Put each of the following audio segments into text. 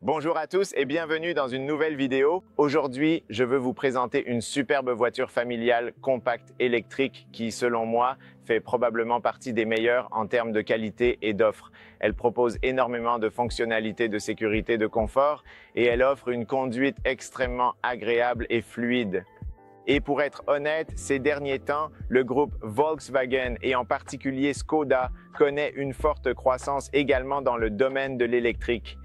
Bonjour à tous et bienvenue dans une nouvelle vidéo. Aujourd'hui, je veux vous présenter une superbe voiture familiale compacte électrique qui, selon moi, fait probablement partie des meilleures en termes de qualité et d'offres. Elle propose énormément de fonctionnalités de sécurité, de confort et elle offre une conduite extrêmement agréable et fluide. Et pour être honnête, ces derniers temps, le groupe Volkswagen et en particulier Skoda connaît une forte croissance également dans le domaine de l'électrique.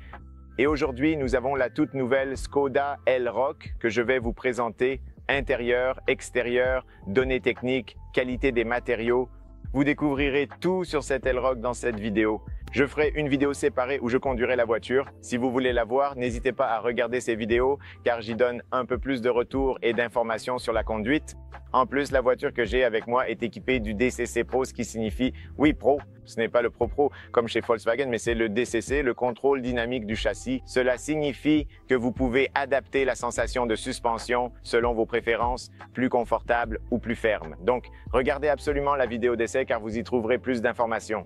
Et aujourd'hui, nous avons la toute nouvelle Skoda Elroq que je vais vous présenter. Intérieur, extérieur, données techniques, qualité des matériaux. Vous découvrirez tout sur cette Elroq dans cette vidéo. Je ferai une vidéo séparée où je conduirai la voiture. Si vous voulez la voir, n'hésitez pas à regarder ces vidéos car j'y donne un peu plus de retours et d'informations sur la conduite. En plus, la voiture que j'ai avec moi est équipée du DCC Pro, ce qui signifie, oui, Pro, ce n'est pas le Pro comme chez Volkswagen, mais c'est le DCC, le contrôle dynamique du châssis. Cela signifie que vous pouvez adapter la sensation de suspension selon vos préférences, plus confortable ou plus ferme. Donc, regardez absolument la vidéo d'essai car vous y trouverez plus d'informations.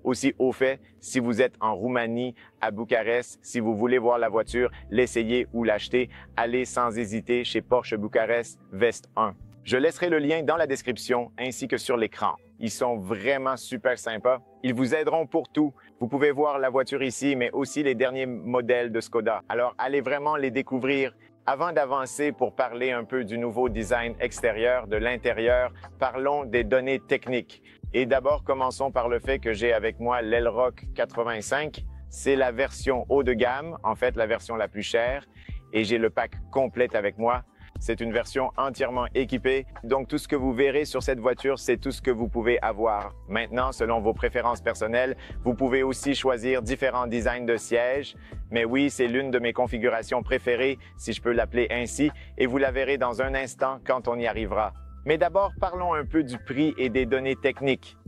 Aussi, au fait, si vous êtes en Roumanie, à Bucarest, si vous voulez voir la voiture, l'essayer ou l'acheter, allez sans hésiter chez Porsche Bucarest Vest 1. Je laisserai le lien dans la description ainsi que sur l'écran. Ils sont vraiment super sympas. Ils vous aideront pour tout. Vous pouvez voir la voiture ici, mais aussi les derniers modèles de Skoda. Alors, allez vraiment les découvrir. Avant d'avancer pour parler un peu du nouveau design extérieur, de l'intérieur, parlons des données techniques. Et d'abord, commençons par le fait que j'ai avec moi l'Elroq 85. C'est la version haut de gamme, en fait la version la plus chère. Et j'ai le pack complet avec moi. C'est une version entièrement équipée, donc tout ce que vous verrez sur cette voiture, c'est tout ce que vous pouvez avoir. Maintenant, selon vos préférences personnelles, vous pouvez aussi choisir différents designs de sièges. Mais oui, c'est l'une de mes configurations préférées, si je peux l'appeler ainsi, et vous la verrez dans un instant quand on y arrivera. Mais d'abord, parlons un peu du prix et des données techniques.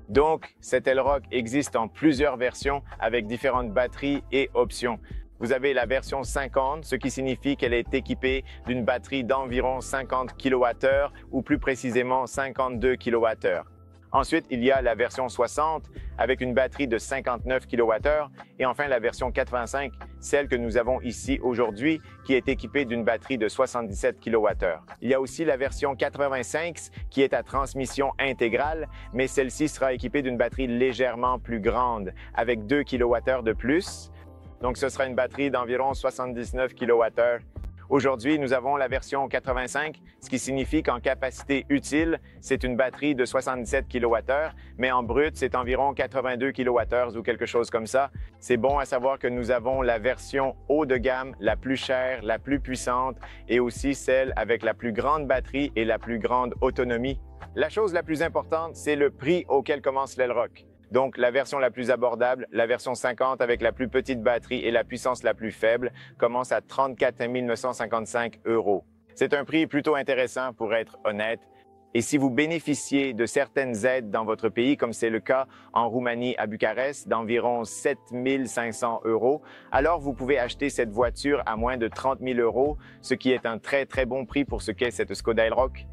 Donc, cette Elroq existe en plusieurs versions avec différentes batteries et options. Vous avez la version 50, ce qui signifie qu'elle est équipée d'une batterie d'environ 50 kWh ou plus précisément 52 kWh. Ensuite, il y a la version 60 avec une batterie de 59 kWh et enfin la version 85, celle que nous avons ici aujourd'hui, qui est équipée d'une batterie de 77 kWh. Il y a aussi la version 85 qui est à transmission intégrale, mais celle-ci sera équipée d'une batterie légèrement plus grande avec 2 kWh de plus. Donc, ce sera une batterie d'environ 79 kWh. Aujourd'hui, nous avons la version 85, ce qui signifie qu'en capacité utile, c'est une batterie de 77 kWh, mais en brut, c'est environ 82 kWh ou quelque chose comme ça. C'est bon à savoir que nous avons la version haut de gamme, la plus chère, la plus puissante et aussi celle avec la plus grande batterie et la plus grande autonomie. La chose la plus importante, c'est le prix auquel commence l'Elroq. Donc, la version la plus abordable, la version 50 avec la plus petite batterie et la puissance la plus faible, commence à 34 955 €. C'est un prix plutôt intéressant pour être honnête. Et si vous bénéficiez de certaines aides dans votre pays, comme c'est le cas en Roumanie à Bucarest, d'environ 7 500 €, alors vous pouvez acheter cette voiture à moins de 30 000 €, ce qui est un très bon prix pour ce qu'est cette Skoda Elroq.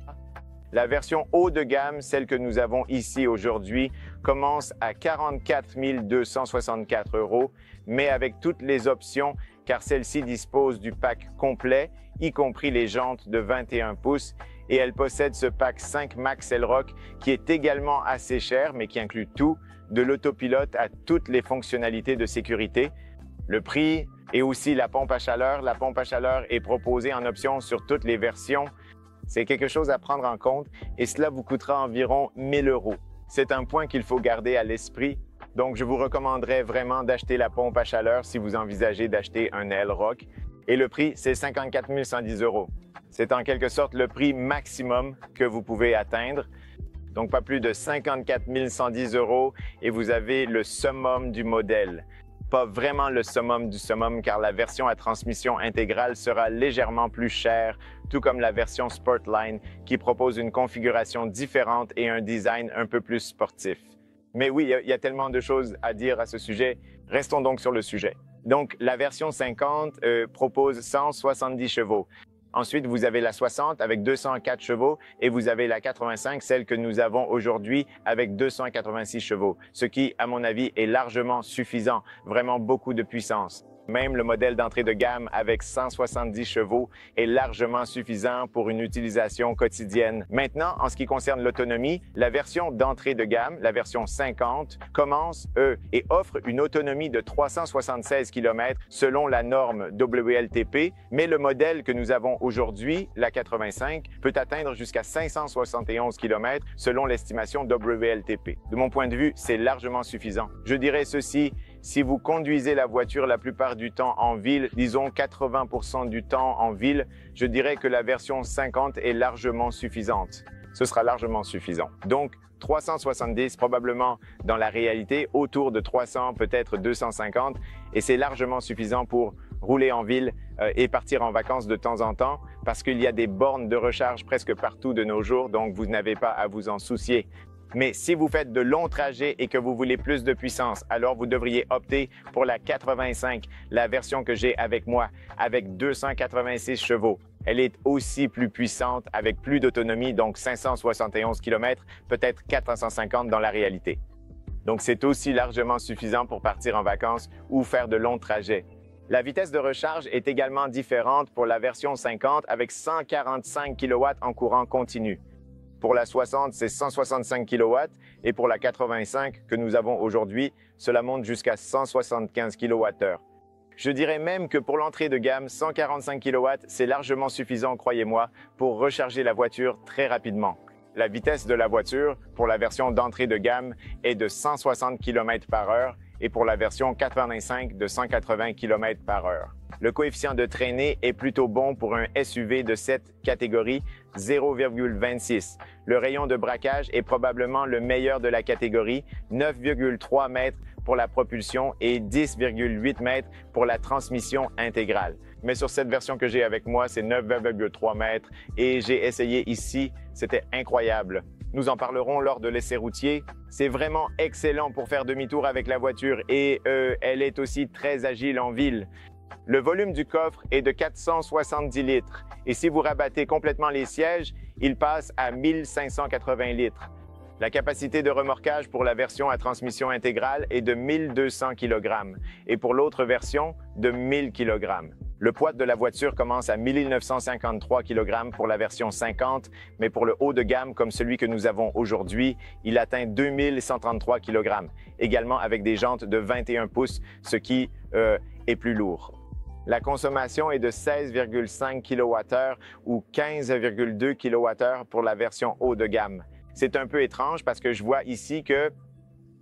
La version haut de gamme, celle que nous avons ici aujourd'hui, commence à 44 264 €, mais avec toutes les options, car celle-ci dispose du pack complet, y compris les jantes de 21 pouces, et elle possède ce pack 5 Max Elroq qui est également assez cher, mais qui inclut tout, de l'autopilote à toutes les fonctionnalités de sécurité. Le prix et aussi la pompe à chaleur. La pompe à chaleur est proposée en option sur toutes les versions. C'est quelque chose à prendre en compte et cela vous coûtera environ 1 000 €. C'est un point qu'il faut garder à l'esprit. Donc, je vous recommanderais vraiment d'acheter la pompe à chaleur si vous envisagez d'acheter un Elroq. Et le prix, c'est 54 110 €. C'est en quelque sorte le prix maximum que vous pouvez atteindre. Donc, pas plus de 54 110 € et vous avez le summum du modèle. Pas vraiment le summum du summum car la version à transmission intégrale sera légèrement plus chère, tout comme la version Sportline qui propose une configuration différente et un design un peu plus sportif. Mais oui, il y a tellement de choses à dire à ce sujet. Restons donc sur le sujet. Donc, la version 50 propose 170 chevaux. Ensuite, vous avez la 60 avec 204 chevaux et vous avez la 85, celle que nous avons aujourd'hui avec 286 chevaux, ce qui, à mon avis, est largement suffisant, vraiment beaucoup de puissance. Même le modèle d'entrée de gamme avec 170 chevaux est largement suffisant pour une utilisation quotidienne. Maintenant, en ce qui concerne l'autonomie, la version d'entrée de gamme, la version 50, commence, et offre une autonomie de 376 km selon la norme WLTP, mais le modèle que nous avons aujourd'hui, la 85, peut atteindre jusqu'à 571 km selon l'estimation WLTP. De mon point de vue, c'est largement suffisant. Je dirais ceci: si vous conduisez la voiture la plupart du temps en ville, disons 80% du temps en ville, je dirais que la version 50 est largement suffisante. Ce sera largement suffisant. Donc, 370 probablement dans la réalité, autour de 300, peut-être 250, et c'est largement suffisant pour rouler en ville et partir en vacances de temps en temps, parce qu'il y a des bornes de recharge presque partout de nos jours, donc vous n'avez pas à vous en soucier. Mais si vous faites de longs trajets et que vous voulez plus de puissance, alors vous devriez opter pour la 85, la version que j'ai avec moi, avec 286 chevaux. Elle est aussi plus puissante avec plus d'autonomie, donc 571 km, peut-être 450 dans la réalité. Donc c'est aussi largement suffisant pour partir en vacances ou faire de longs trajets. La vitesse de recharge est également différente pour la version 50 avec 145 kW en courant continu. Pour la 60, c'est 165 kW et pour la 85 que nous avons aujourd'hui, cela monte jusqu'à 175 kWh. Je dirais même que pour l'entrée de gamme, 145 kW, c'est largement suffisant, croyez-moi, pour recharger la voiture très rapidement. La vitesse de la voiture pour la version d'entrée de gamme est de 160 km/h et pour la version 85 de 180 km/h. Le coefficient de traînée est plutôt bon pour un SUV de cette catégorie, 0,26. Le rayon de braquage est probablement le meilleur de la catégorie, 9,3 mètres pour la propulsion et 10,8 mètres pour la transmission intégrale. Mais sur cette version que j'ai avec moi, c'est 9,3 mètres et j'ai essayé ici, c'était incroyable. Nous en parlerons lors de l'essai routier. C'est vraiment excellent pour faire demi-tour avec la voiture et elle est aussi très agile en ville. Le volume du coffre est de 470 litres et si vous rabattez complètement les sièges, il passe à 1580 litres. La capacité de remorquage pour la version à transmission intégrale est de 1200 kg et pour l'autre version, de 1000 kg. Le poids de la voiture commence à 1953 kg pour la version 50, mais pour le haut de gamme comme celui que nous avons aujourd'hui, il atteint 2133 kg, également avec des jantes de 21 pouces, ce qui est plus lourd. La consommation est de 16,5 kWh ou 15,2 kWh pour la version haut de gamme. C'est un peu étrange parce que je vois ici que,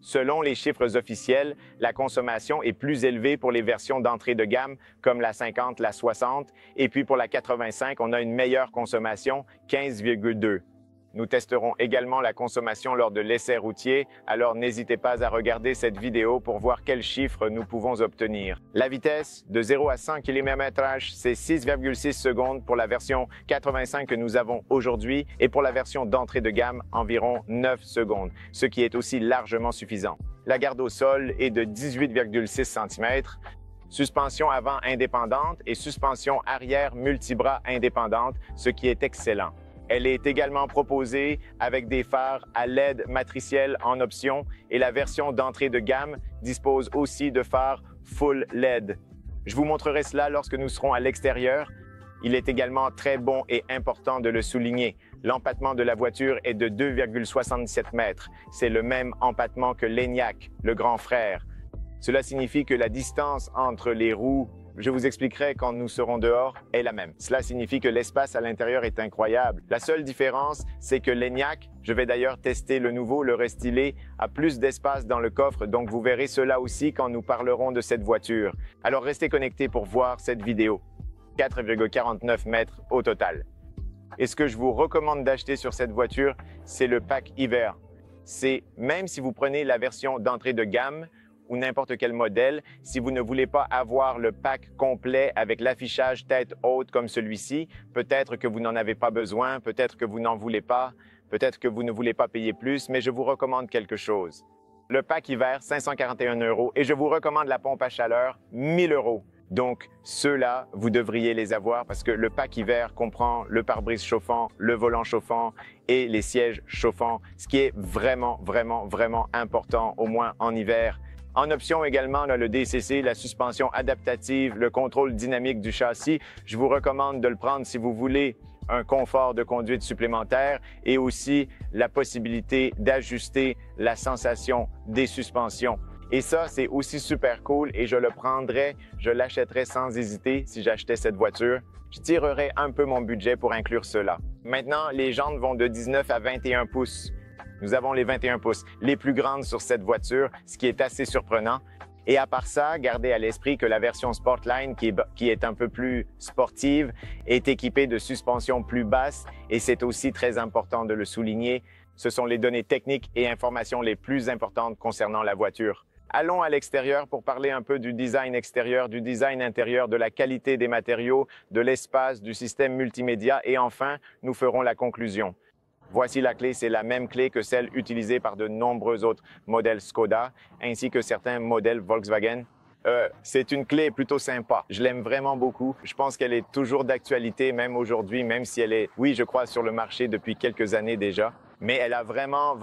selon les chiffres officiels, la consommation est plus élevée pour les versions d'entrée de gamme comme la 50, la 60, et puis pour la 85, on a une meilleure consommation, 15,2. Nous testerons également la consommation lors de l'essai routier, alors n'hésitez pas à regarder cette vidéo pour voir quels chiffres nous pouvons obtenir. La vitesse de 0 à 100 km/h, c'est 6,6 secondes pour la version 85 que nous avons aujourd'hui et pour la version d'entrée de gamme, environ 9 secondes, ce qui est aussi largement suffisant. La garde au sol est de 18,6 cm. Suspension avant indépendante et suspension arrière multibras indépendante, ce qui est excellent. Elle est également proposée avec des phares à LED matriciels en option et la version d'entrée de gamme dispose aussi de phares full LED. Je vous montrerai cela lorsque nous serons à l'extérieur. Il est également très bon et important de le souligner. L'empattement de la voiture est de 2,67 mètres. C'est le même empattement que l'Enyaq, le grand frère. Cela signifie que la distance entre les roues, je vous expliquerai quand nous serons dehors, est la même. Cela signifie que l'espace à l'intérieur est incroyable. La seule différence, c'est que l'Enyaq, je vais d'ailleurs tester le nouveau, le restylé, a plus d'espace dans le coffre, donc vous verrez cela aussi quand nous parlerons de cette voiture. Alors restez connectés pour voir cette vidéo. 4,49 mètres au total. Et ce que je vous recommande d'acheter sur cette voiture, c'est le pack hiver. C'est, même si vous prenez la version d'entrée de gamme, ou n'importe quel modèle, si vous ne voulez pas avoir le pack complet avec l'affichage tête haute comme celui-ci, peut-être que vous n'en avez pas besoin, peut-être que vous n'en voulez pas, peut-être que vous ne voulez pas payer plus, mais je vous recommande quelque chose. Le pack hiver, 541 € et je vous recommande la pompe à chaleur, 1000 €. Donc, ceux-là, vous devriez les avoir parce que le pack hiver comprend le pare-brise chauffant, le volant chauffant et les sièges chauffants, ce qui est vraiment, vraiment, vraiment important, au moins en hiver. En option également, on a le DCC, la suspension adaptative, le contrôle dynamique du châssis. Je vous recommande de le prendre si vous voulez un confort de conduite supplémentaire et aussi la possibilité d'ajuster la sensation des suspensions. Et ça, c'est aussi super cool et je le prendrais, je l'achèterais sans hésiter si j'achetais cette voiture. Je tirerais un peu mon budget pour inclure cela. Maintenant, les jantes vont de 19 à 21 pouces. Nous avons les 21 pouces, les plus grandes sur cette voiture, ce qui est assez surprenant. Et à part ça, gardez à l'esprit que la version Sportline, qui est un peu plus sportive, est équipée de suspensions plus basses et c'est aussi très important de le souligner. Ce sont les données techniques et informations les plus importantes concernant la voiture. Allons à l'extérieur pour parler un peu du design extérieur, du design intérieur, de la qualité des matériaux, de l'espace, du système multimédia et enfin, nous ferons la conclusion. Voici la clé, c'est la même clé que celle utilisée par de nombreux autres modèles Skoda, ainsi que certains modèles Volkswagen. C'est une clé plutôt sympa. Je l'aime vraiment beaucoup. Je pense qu'elle est toujours d'actualité, même aujourd'hui, même si elle est, oui, je crois, sur le marché depuis quelques années déjà. Mais elle a vraiment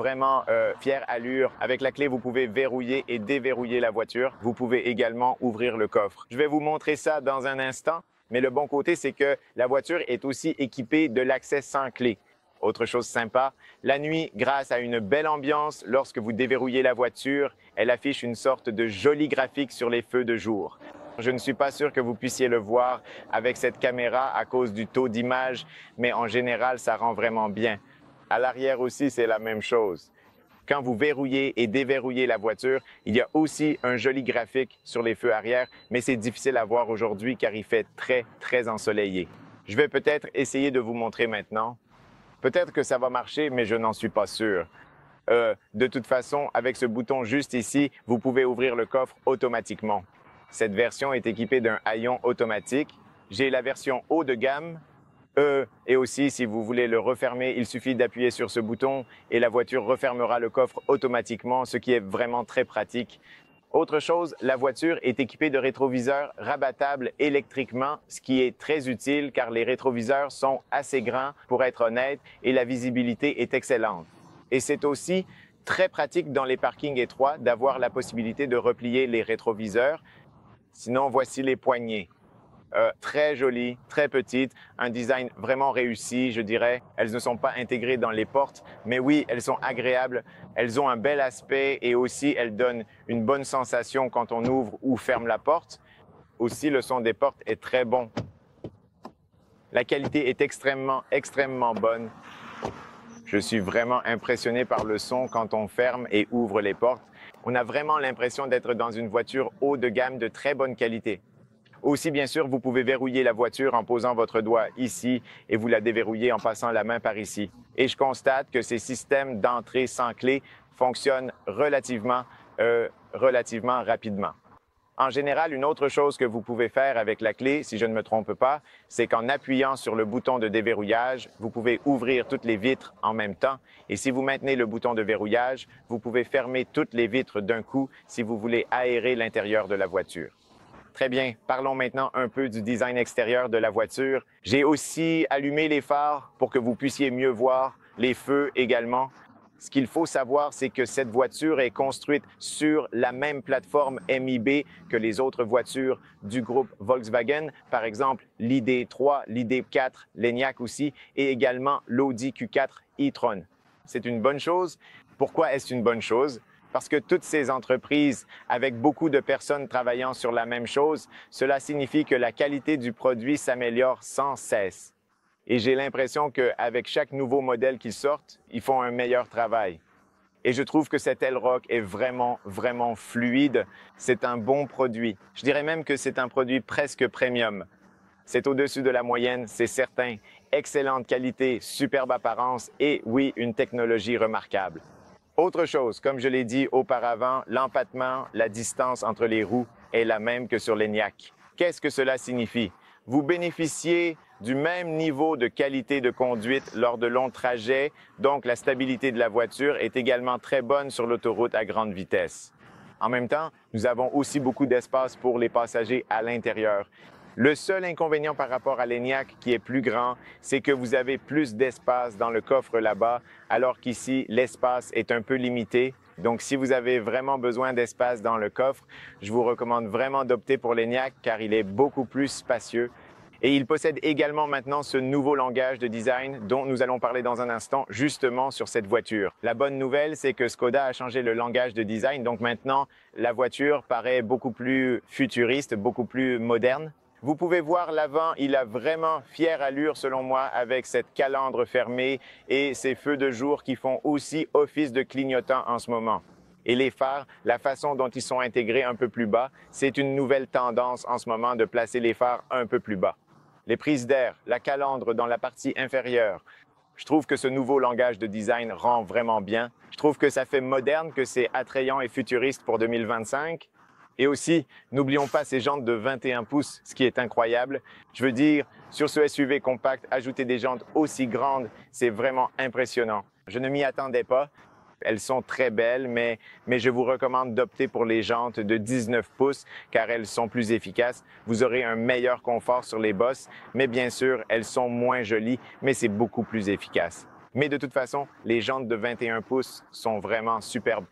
fière allure. Avec la clé, vous pouvez verrouiller et déverrouiller la voiture. Vous pouvez également ouvrir le coffre. Je vais vous montrer ça dans un instant, mais le bon côté, c'est que la voiture est aussi équipée de l'accès sans clé. Autre chose sympa, la nuit, grâce à une belle ambiance, lorsque vous déverrouillez la voiture, elle affiche une sorte de joli graphique sur les feux de jour. Je ne suis pas sûr que vous puissiez le voir avec cette caméra à cause du taux d'image, mais en général, ça rend vraiment bien. À l'arrière aussi, c'est la même chose. Quand vous verrouillez et déverrouillez la voiture, il y a aussi un joli graphique sur les feux arrière, mais c'est difficile à voir aujourd'hui car il fait très ensoleillé. Je vais peut-être essayer de vous montrer maintenant. Peut-être que ça va marcher, mais je n'en suis pas sûr. De toute façon, avec ce bouton juste ici, vous pouvez ouvrir le coffre automatiquement. Cette version est équipée d'un haillon automatique. J'ai la version haut de gamme. Et aussi, si vous voulez le refermer, il suffit d'appuyer sur ce bouton et la voiture refermera le coffre automatiquement, ce qui est vraiment très pratique. Autre chose, la voiture est équipée de rétroviseurs rabattables électriquement, ce qui est très utile car les rétroviseurs sont assez grands pour être honnête et la visibilité est excellente. Et c'est aussi très pratique dans les parkings étroits d'avoir la possibilité de replier les rétroviseurs. Sinon, voici les poignées. Très jolies, très petites, un design vraiment réussi, je dirais. Elles ne sont pas intégrées dans les portes, mais oui, elles sont agréables, elles ont un bel aspect et aussi elles donnent une bonne sensation quand on ouvre ou ferme la porte. Aussi, le son des portes est très bon. La qualité est extrêmement bonne. Je suis vraiment impressionné par le son quand on ferme et ouvre les portes. On a vraiment l'impression d'être dans une voiture haut de gamme de très bonne qualité. Aussi, bien sûr, vous pouvez verrouiller la voiture en posant votre doigt ici et vous la déverrouillez en passant la main par ici. Et je constate que ces systèmes d'entrée sans clé fonctionnent relativement rapidement. En général, une autre chose que vous pouvez faire avec la clé, si je ne me trompe pas, c'est qu'en appuyant sur le bouton de déverrouillage, vous pouvez ouvrir toutes les vitres en même temps. Et si vous maintenez le bouton de verrouillage, vous pouvez fermer toutes les vitres d'un coup si vous voulez aérer l'intérieur de la voiture. Très bien, parlons maintenant un peu du design extérieur de la voiture. J'ai aussi allumé les phares pour que vous puissiez mieux voir, les feux également. Ce qu'il faut savoir, c'est que cette voiture est construite sur la même plateforme MIB que les autres voitures du groupe Volkswagen, par exemple l'ID3, l'ID4, l'Enyaq aussi, et également l'Audi Q4 e-tron. C'est une bonne chose. Pourquoi est-ce une bonne chose? Parce que toutes ces entreprises, avec beaucoup de personnes travaillant sur la même chose, cela signifie que la qualité du produit s'améliore sans cesse. Et j'ai l'impression qu'avec chaque nouveau modèle qu'ils sortent, ils font un meilleur travail. Et je trouve que cet Elroq est vraiment fluide. C'est un bon produit. Je dirais même que c'est un produit presque premium. C'est au-dessus de la moyenne, c'est certain. Excellente qualité, superbe apparence et oui, une technologie remarquable. Autre chose, comme je l'ai dit auparavant, l'empattement, la distance entre les roues est la même que sur l'Enyaq. Qu'est-ce que cela signifie? Vous bénéficiez du même niveau de qualité de conduite lors de longs trajets, donc la stabilité de la voiture est également très bonne sur l'autoroute à grande vitesse. En même temps, nous avons aussi beaucoup d'espace pour les passagers à l'intérieur. Le seul inconvénient par rapport à l'Enyaq qui est plus grand, c'est que vous avez plus d'espace dans le coffre là-bas, alors qu'ici, l'espace est un peu limité. Donc, si vous avez vraiment besoin d'espace dans le coffre, je vous recommande vraiment d'opter pour l'Enyaq car il est beaucoup plus spacieux. Et il possède également maintenant ce nouveau langage de design dont nous allons parler dans un instant, justement sur cette voiture. La bonne nouvelle, c'est que Škoda a changé le langage de design, donc maintenant, la voiture paraît beaucoup plus futuriste, beaucoup plus moderne. Vous pouvez voir l'avant, il a vraiment fière allure selon moi avec cette calandre fermée et ces feux de jour qui font aussi office de clignotant en ce moment. Et les phares, la façon dont ils sont intégrés un peu plus bas, c'est une nouvelle tendance en ce moment de placer les phares un peu plus bas. Les prises d'air, la calandre dans la partie inférieure. Je trouve que ce nouveau langage de design rend vraiment bien. Je trouve que ça fait moderne, que c'est attrayant et futuriste pour 2025. Et aussi, n'oublions pas ces jantes de 21 pouces, ce qui est incroyable. Je veux dire, sur ce SUV compact, ajouter des jantes aussi grandes, c'est vraiment impressionnant. Je ne m'y attendais pas. Elles sont très belles, mais je vous recommande d'opter pour les jantes de 19 pouces car elles sont plus efficaces. Vous aurez un meilleur confort sur les bosses, mais bien sûr, elles sont moins jolies, mais c'est beaucoup plus efficace. Mais de toute façon, les jantes de 21 pouces sont vraiment superbes.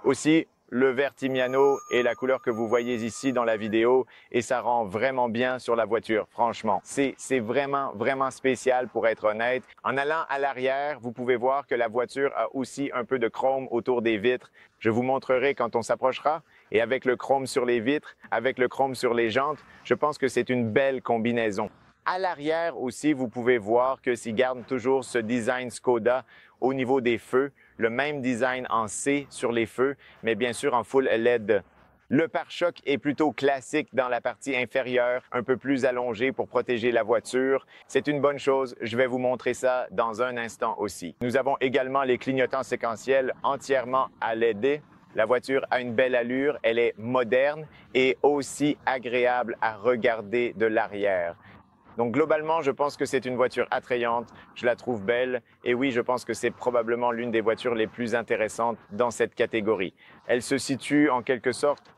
Aussi, le vert Timiano est la couleur que vous voyez ici dans la vidéo et ça rend vraiment bien sur la voiture, franchement. C'est vraiment spécial pour être honnête. En allant à l'arrière, vous pouvez voir que la voiture a aussi un peu de chrome autour des vitres. Je vous montrerai quand on s'approchera. Et avec le chrome sur les vitres, avec le chrome sur les jantes, je pense que c'est une belle combinaison. À l'arrière aussi, vous pouvez voir que s'ils gardent toujours ce design Škoda au niveau des feux, le même design en C sur les feux, mais bien sûr en full LED. Le pare-choc est plutôt classique dans la partie inférieure, un peu plus allongé pour protéger la voiture. C'est une bonne chose, je vais vous montrer ça dans un instant aussi. Nous avons également les clignotants séquentiels entièrement à LED. La voiture a une belle allure, elle est moderne et aussi agréable à regarder de l'arrière. Donc globalement, je pense que c'est une voiture attrayante, je la trouve belle et oui, je pense que c'est probablement l'une des voitures les plus intéressantes dans cette catégorie. Elle se situe en quelque sorte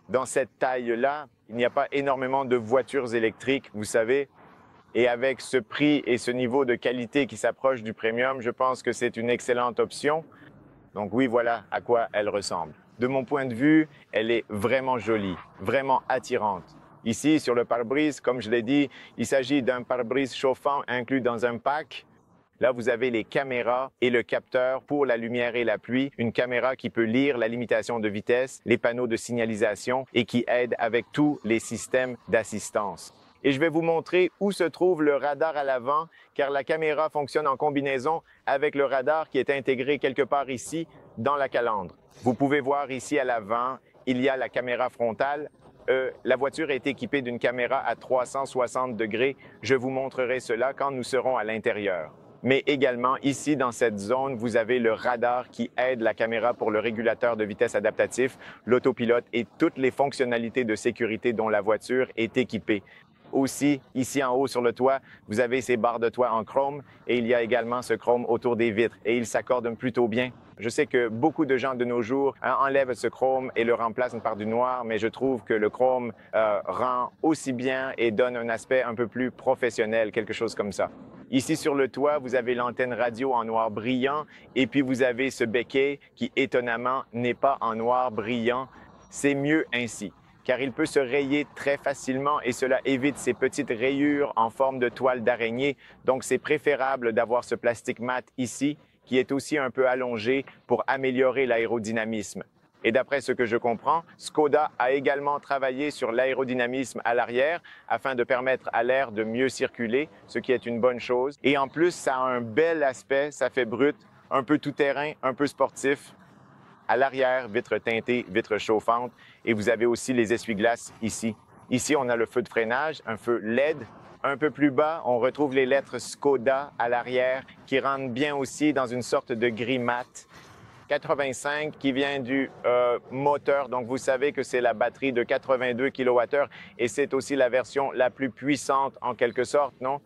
dans cette taille-là, il n'y a pas énormément de voitures électriques, vous savez, et avec ce prix et ce niveau de qualité qui s'approche du premium, je pense que c'est une excellente option. Donc oui, voilà à quoi elle ressemble. De mon point de vue, elle est vraiment jolie, vraiment attirante. Ici, sur le pare-brise, comme je l'ai dit, il s'agit d'un pare-brise chauffant inclus dans un pack. Là, vous avez les caméras et le capteur pour la lumière et la pluie. Une caméra qui peut lire la limitation de vitesse, les panneaux de signalisation et qui aide avec tous les systèmes d'assistance. Et je vais vous montrer où se trouve le radar à l'avant, car la caméra fonctionne en combinaison avec le radar qui est intégré quelque part ici dans la calandre. Vous pouvez voir ici à l'avant, il y a la caméra frontale. La voiture est équipée d'une caméra à 360 degrés. Je vous montrerai cela quand nous serons à l'intérieur. Mais également, ici, dans cette zone, vous avez le radar qui aide la caméra pour le régulateur de vitesse adaptatif, l'autopilote et toutes les fonctionnalités de sécurité dont la voiture est équipée. Aussi, ici en haut sur le toit, vous avez ces barres de toit en chrome et il y a également ce chrome autour des vitres et ils s'accordent plutôt bien. Je sais que beaucoup de gens de nos jours enlèvent ce chrome et le remplacent par du noir, mais je trouve que le chrome rend aussi bien et donne un aspect un peu plus professionnel, quelque chose comme ça. Ici sur le toit, vous avez l'antenne radio en noir brillant et puis vous avez ce becquet qui étonnamment n'est pas en noir brillant. C'est mieux ainsi, car il peut se rayer très facilement et cela évite ces petites rayures en forme de toile d'araignée. Donc c'est préférable d'avoir ce plastique mat ici qui est aussi un peu allongé pour améliorer l'aérodynamisme. Et d'après ce que je comprends, Škoda a également travaillé sur l'aérodynamisme à l'arrière afin de permettre à l'air de mieux circuler, ce qui est une bonne chose. Et en plus, ça a un bel aspect, ça fait brut, un peu tout-terrain, un peu sportif. À l'arrière, vitres teintées, vitres chauffantes et vous avez aussi les essuie-glaces ici. Ici, on a le feu de freinage, un feu LED. Un peu plus bas, on retrouve les lettres Škoda à l'arrière qui rendent bien aussi dans une sorte de gris mat. 85 qui vient du moteur, donc vous savez que c'est la batterie de 82 kWh et c'est aussi la version la plus puissante en quelque sorte, non?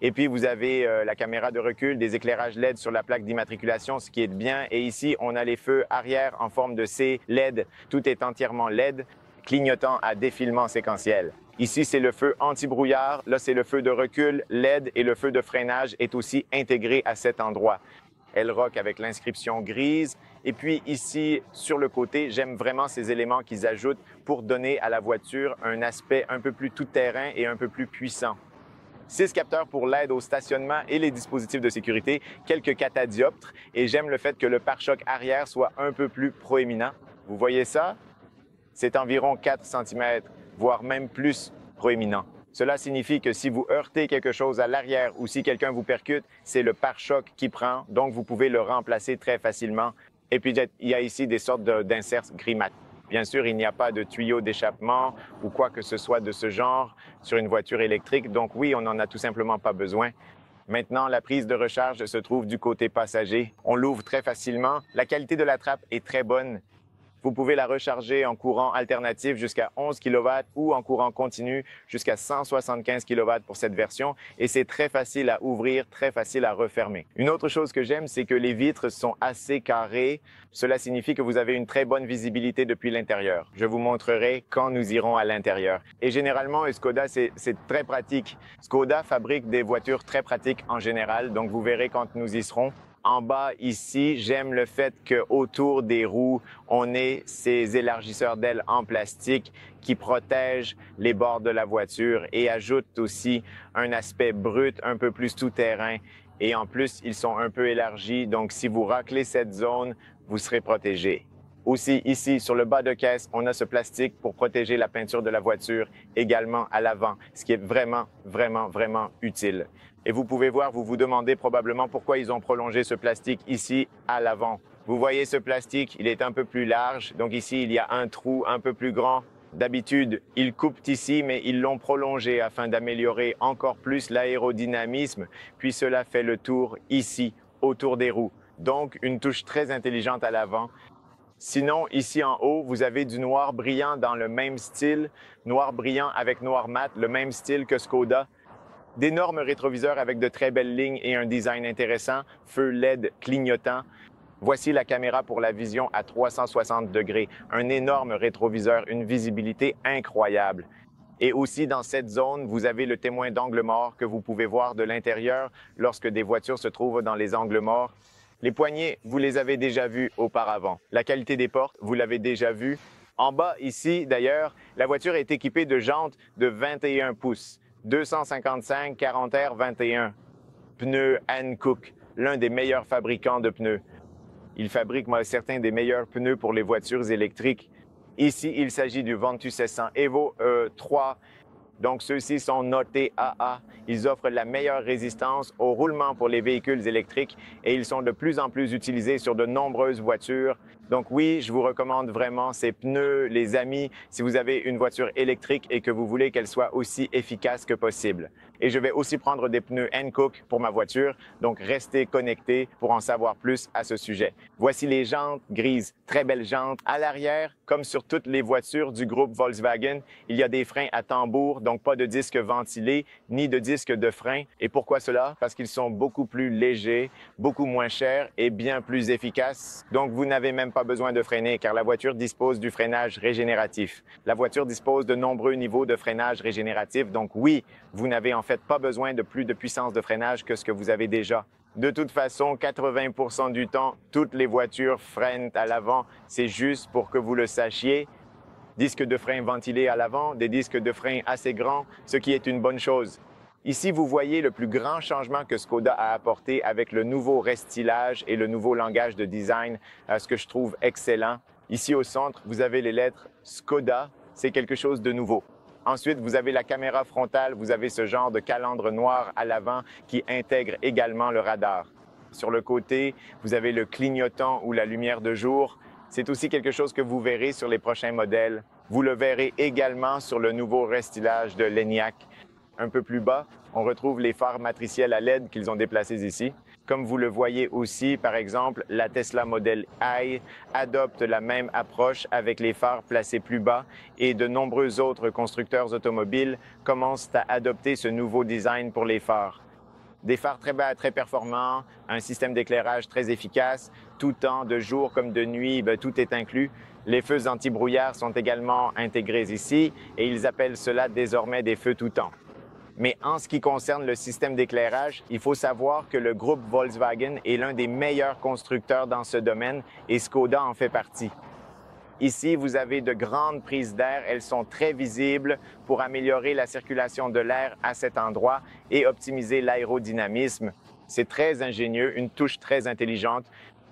Et puis vous avez la caméra de recul, des éclairages LED sur la plaque d'immatriculation, ce qui est bien. Et ici, on a les feux arrière en forme de C LED. Tout est entièrement LED, clignotant à défilement séquentiel. Ici, c'est le feu anti-brouillard. Là, c'est le feu de recul LED et le feu de freinage est aussi intégré à cet endroit. L-Rock avec l'inscription grise. Et puis ici, sur le côté, j'aime vraiment ces éléments qu'ils ajoutent pour donner à la voiture un aspect un peu plus tout-terrain et un peu plus puissant. 6 capteurs pour l'aide au stationnement et les dispositifs de sécurité, quelques catadioptres et j'aime le fait que le pare-choc arrière soit un peu plus proéminent. Vous voyez ça? C'est environ 4 cm, voire même plus proéminent. Cela signifie que si vous heurtez quelque chose à l'arrière ou si quelqu'un vous percute, c'est le pare-choc qui prend, donc vous pouvez le remplacer très facilement. Et puis, il y a ici des sortes d'inserts gris mat. Bien sûr, il n'y a pas de tuyau d'échappement ou quoi que ce soit de ce genre sur une voiture électrique. Donc oui, on n'en a tout simplement pas besoin. Maintenant, la prise de recharge se trouve du côté passager. On l'ouvre très facilement. La qualité de la trappe est très bonne. Vous pouvez la recharger en courant alternatif jusqu'à 11 kW ou en courant continu jusqu'à 175 kW pour cette version et c'est très facile à ouvrir, très facile à refermer. Une autre chose que j'aime, c'est que les vitres sont assez carrées. Cela signifie que vous avez une très bonne visibilité depuis l'intérieur. Je vous montrerai quand nous irons à l'intérieur. Et généralement, Skoda, c'est très pratique. Skoda fabrique des voitures très pratiques en général, donc vous verrez quand nous y serons. En bas, ici, j'aime le fait qu'autour des roues, on ait ces élargisseurs d'ailes en plastique qui protègent les bords de la voiture et ajoutent aussi un aspect brut, un peu plus tout-terrain. Et en plus, ils sont un peu élargis, donc si vous raclez cette zone, vous serez protégé. Aussi, ici, sur le bas de caisse, on a ce plastique pour protéger la peinture de la voiture également à l'avant, ce qui est vraiment, vraiment, vraiment utile. Et vous pouvez voir, vous vous demandez probablement pourquoi ils ont prolongé ce plastique ici à l'avant. Vous voyez ce plastique, il est un peu plus large. Donc ici, il y a un trou un peu plus grand. D'habitude, ils coupent ici, mais ils l'ont prolongé afin d'améliorer encore plus l'aérodynamisme. Puis cela fait le tour ici, autour des roues. Donc, une touche très intelligente à l'avant. Sinon, ici en haut, vous avez du noir brillant dans le même style, noir brillant avec noir mat, le même style que Skoda. D'énormes rétroviseurs avec de très belles lignes et un design intéressant, feu LED clignotant. Voici la caméra pour la vision à 360 degrés, un énorme rétroviseur, une visibilité incroyable. Et aussi dans cette zone, vous avez le témoin d'angle mort que vous pouvez voir de l'intérieur lorsque des voitures se trouvent dans les angles morts. Les poignées, vous les avez déjà vus auparavant. La qualité des portes, vous l'avez déjà vu. En bas, ici, d'ailleurs, la voiture est équipée de jantes de 21 pouces. 255 40 R 21. Pneus Hankook, l'un des meilleurs fabricants de pneus. Il fabrique certains des meilleurs pneus pour les voitures électriques. Ici, il s'agit du Ventus S100 Evo 3. Donc, ceux-ci sont notés AA. Ils offrent la meilleure résistance au roulement pour les véhicules électriques et ils sont de plus en plus utilisés sur de nombreuses voitures. Donc oui, je vous recommande vraiment ces pneus, les amis, si vous avez une voiture électrique et que vous voulez qu'elle soit aussi efficace que possible. Et je vais aussi prendre des pneus Hankook pour ma voiture, donc restez connectés pour en savoir plus à ce sujet. Voici les jantes grises, très belles jantes. À l'arrière, comme sur toutes les voitures du groupe Volkswagen, il y a des freins à tambour, donc pas de disques ventilés ni de disques de frein. Et pourquoi cela? Parce qu'ils sont beaucoup plus légers, beaucoup moins chers et bien plus efficaces. Donc vous n'avez même pas besoin de freiner car la voiture dispose du freinage régénératif. La voiture dispose de nombreux niveaux de freinage régénératif. Donc oui, vous n'avez en fait pas besoin de plus de puissance de freinage que ce que vous avez déjà. De toute façon, 80% du temps, toutes les voitures freinent à l'avant. C'est juste pour que vous le sachiez. Disques de frein ventilés à l'avant, des disques de frein assez grands, ce qui est une bonne chose. Ici, vous voyez le plus grand changement que Skoda a apporté avec le nouveau restylage et le nouveau langage de design, ce que je trouve excellent. Ici au centre, vous avez les lettres Skoda, c'est quelque chose de nouveau. Ensuite, vous avez la caméra frontale, vous avez ce genre de calandre noir à l'avant qui intègre également le radar. Sur le côté, vous avez le clignotant ou la lumière de jour. C'est aussi quelque chose que vous verrez sur les prochains modèles. Vous le verrez également sur le nouveau restylage de l'ENIAC. Un peu plus bas, on retrouve les phares matriciels à LED qu'ils ont déplacés ici. Comme vous le voyez aussi, par exemple, la Tesla Model I adopte la même approche avec les phares placés plus bas et de nombreux autres constructeurs automobiles commencent à adopter ce nouveau design pour les phares. Des phares très performants, un système d'éclairage très efficace, tout temps, de jour comme de nuit, tout est inclus. Les feux anti-brouillard sont également intégrés ici et ils appellent cela désormais des feux tout temps. Mais en ce qui concerne le système d'éclairage, il faut savoir que le groupe Volkswagen est l'un des meilleurs constructeurs dans ce domaine et Škoda en fait partie. Ici, vous avez de grandes prises d'air. Elles sont très visibles pour améliorer la circulation de l'air à cet endroit et optimiser l'aérodynamisme. C'est très ingénieux, une touche très intelligente.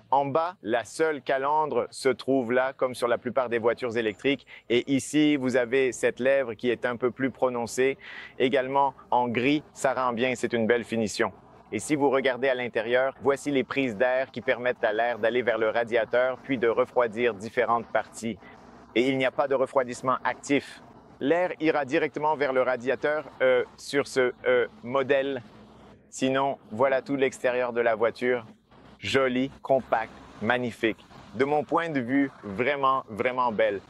En bas, la seule calandre se trouve là, comme sur la plupart des voitures électriques. Et ici, vous avez cette lèvre qui est un peu plus prononcée. Également en gris, ça rend bien, c'est une belle finition. Et si vous regardez à l'intérieur, voici les prises d'air qui permettent à l'air d'aller vers le radiateur, puis de refroidir différentes parties. Et il n'y a pas de refroidissement actif. L'air ira directement vers le radiateur sur ce modèle. Sinon, voilà tout l'extérieur de la voiture. Joli, compact, magnifique. De mon point de vue, vraiment, vraiment belle.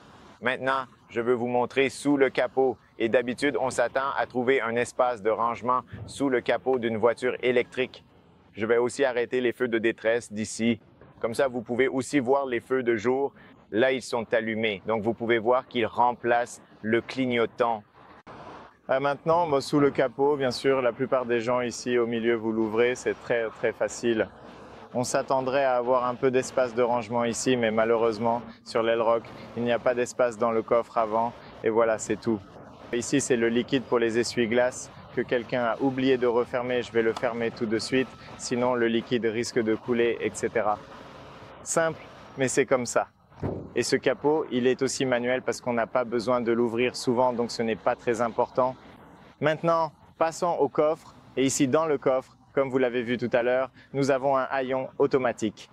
Maintenant, je veux vous montrer sous le capot. Et d'habitude, on s'attend à trouver un espace de rangement sous le capot d'une voiture électrique. Je vais aussi arrêter les feux de détresse d'ici. Comme ça, vous pouvez aussi voir les feux de jour. Là, ils sont allumés. Donc, vous pouvez voir qu'ils remplacent le clignotant. Maintenant, sous le capot, bien sûr, la plupart des gens ici au milieu, vous l'ouvrez, c'est très, très facile. On s'attendrait à avoir un peu d'espace de rangement ici, mais malheureusement, sur l'Ailrock, il n'y a pas d'espace dans le coffre avant. Et voilà, c'est tout. Ici, c'est le liquide pour les essuie-glaces que quelqu'un a oublié de refermer. Je vais le fermer tout de suite, sinon le liquide risque de couler, etc. Simple, mais c'est comme ça. Et ce capot, il est aussi manuel parce qu'on n'a pas besoin de l'ouvrir souvent, donc ce n'est pas très important. Maintenant, passons au coffre. Et ici, dans le coffre, comme vous l'avez vu tout à l'heure, nous avons un haillon automatique.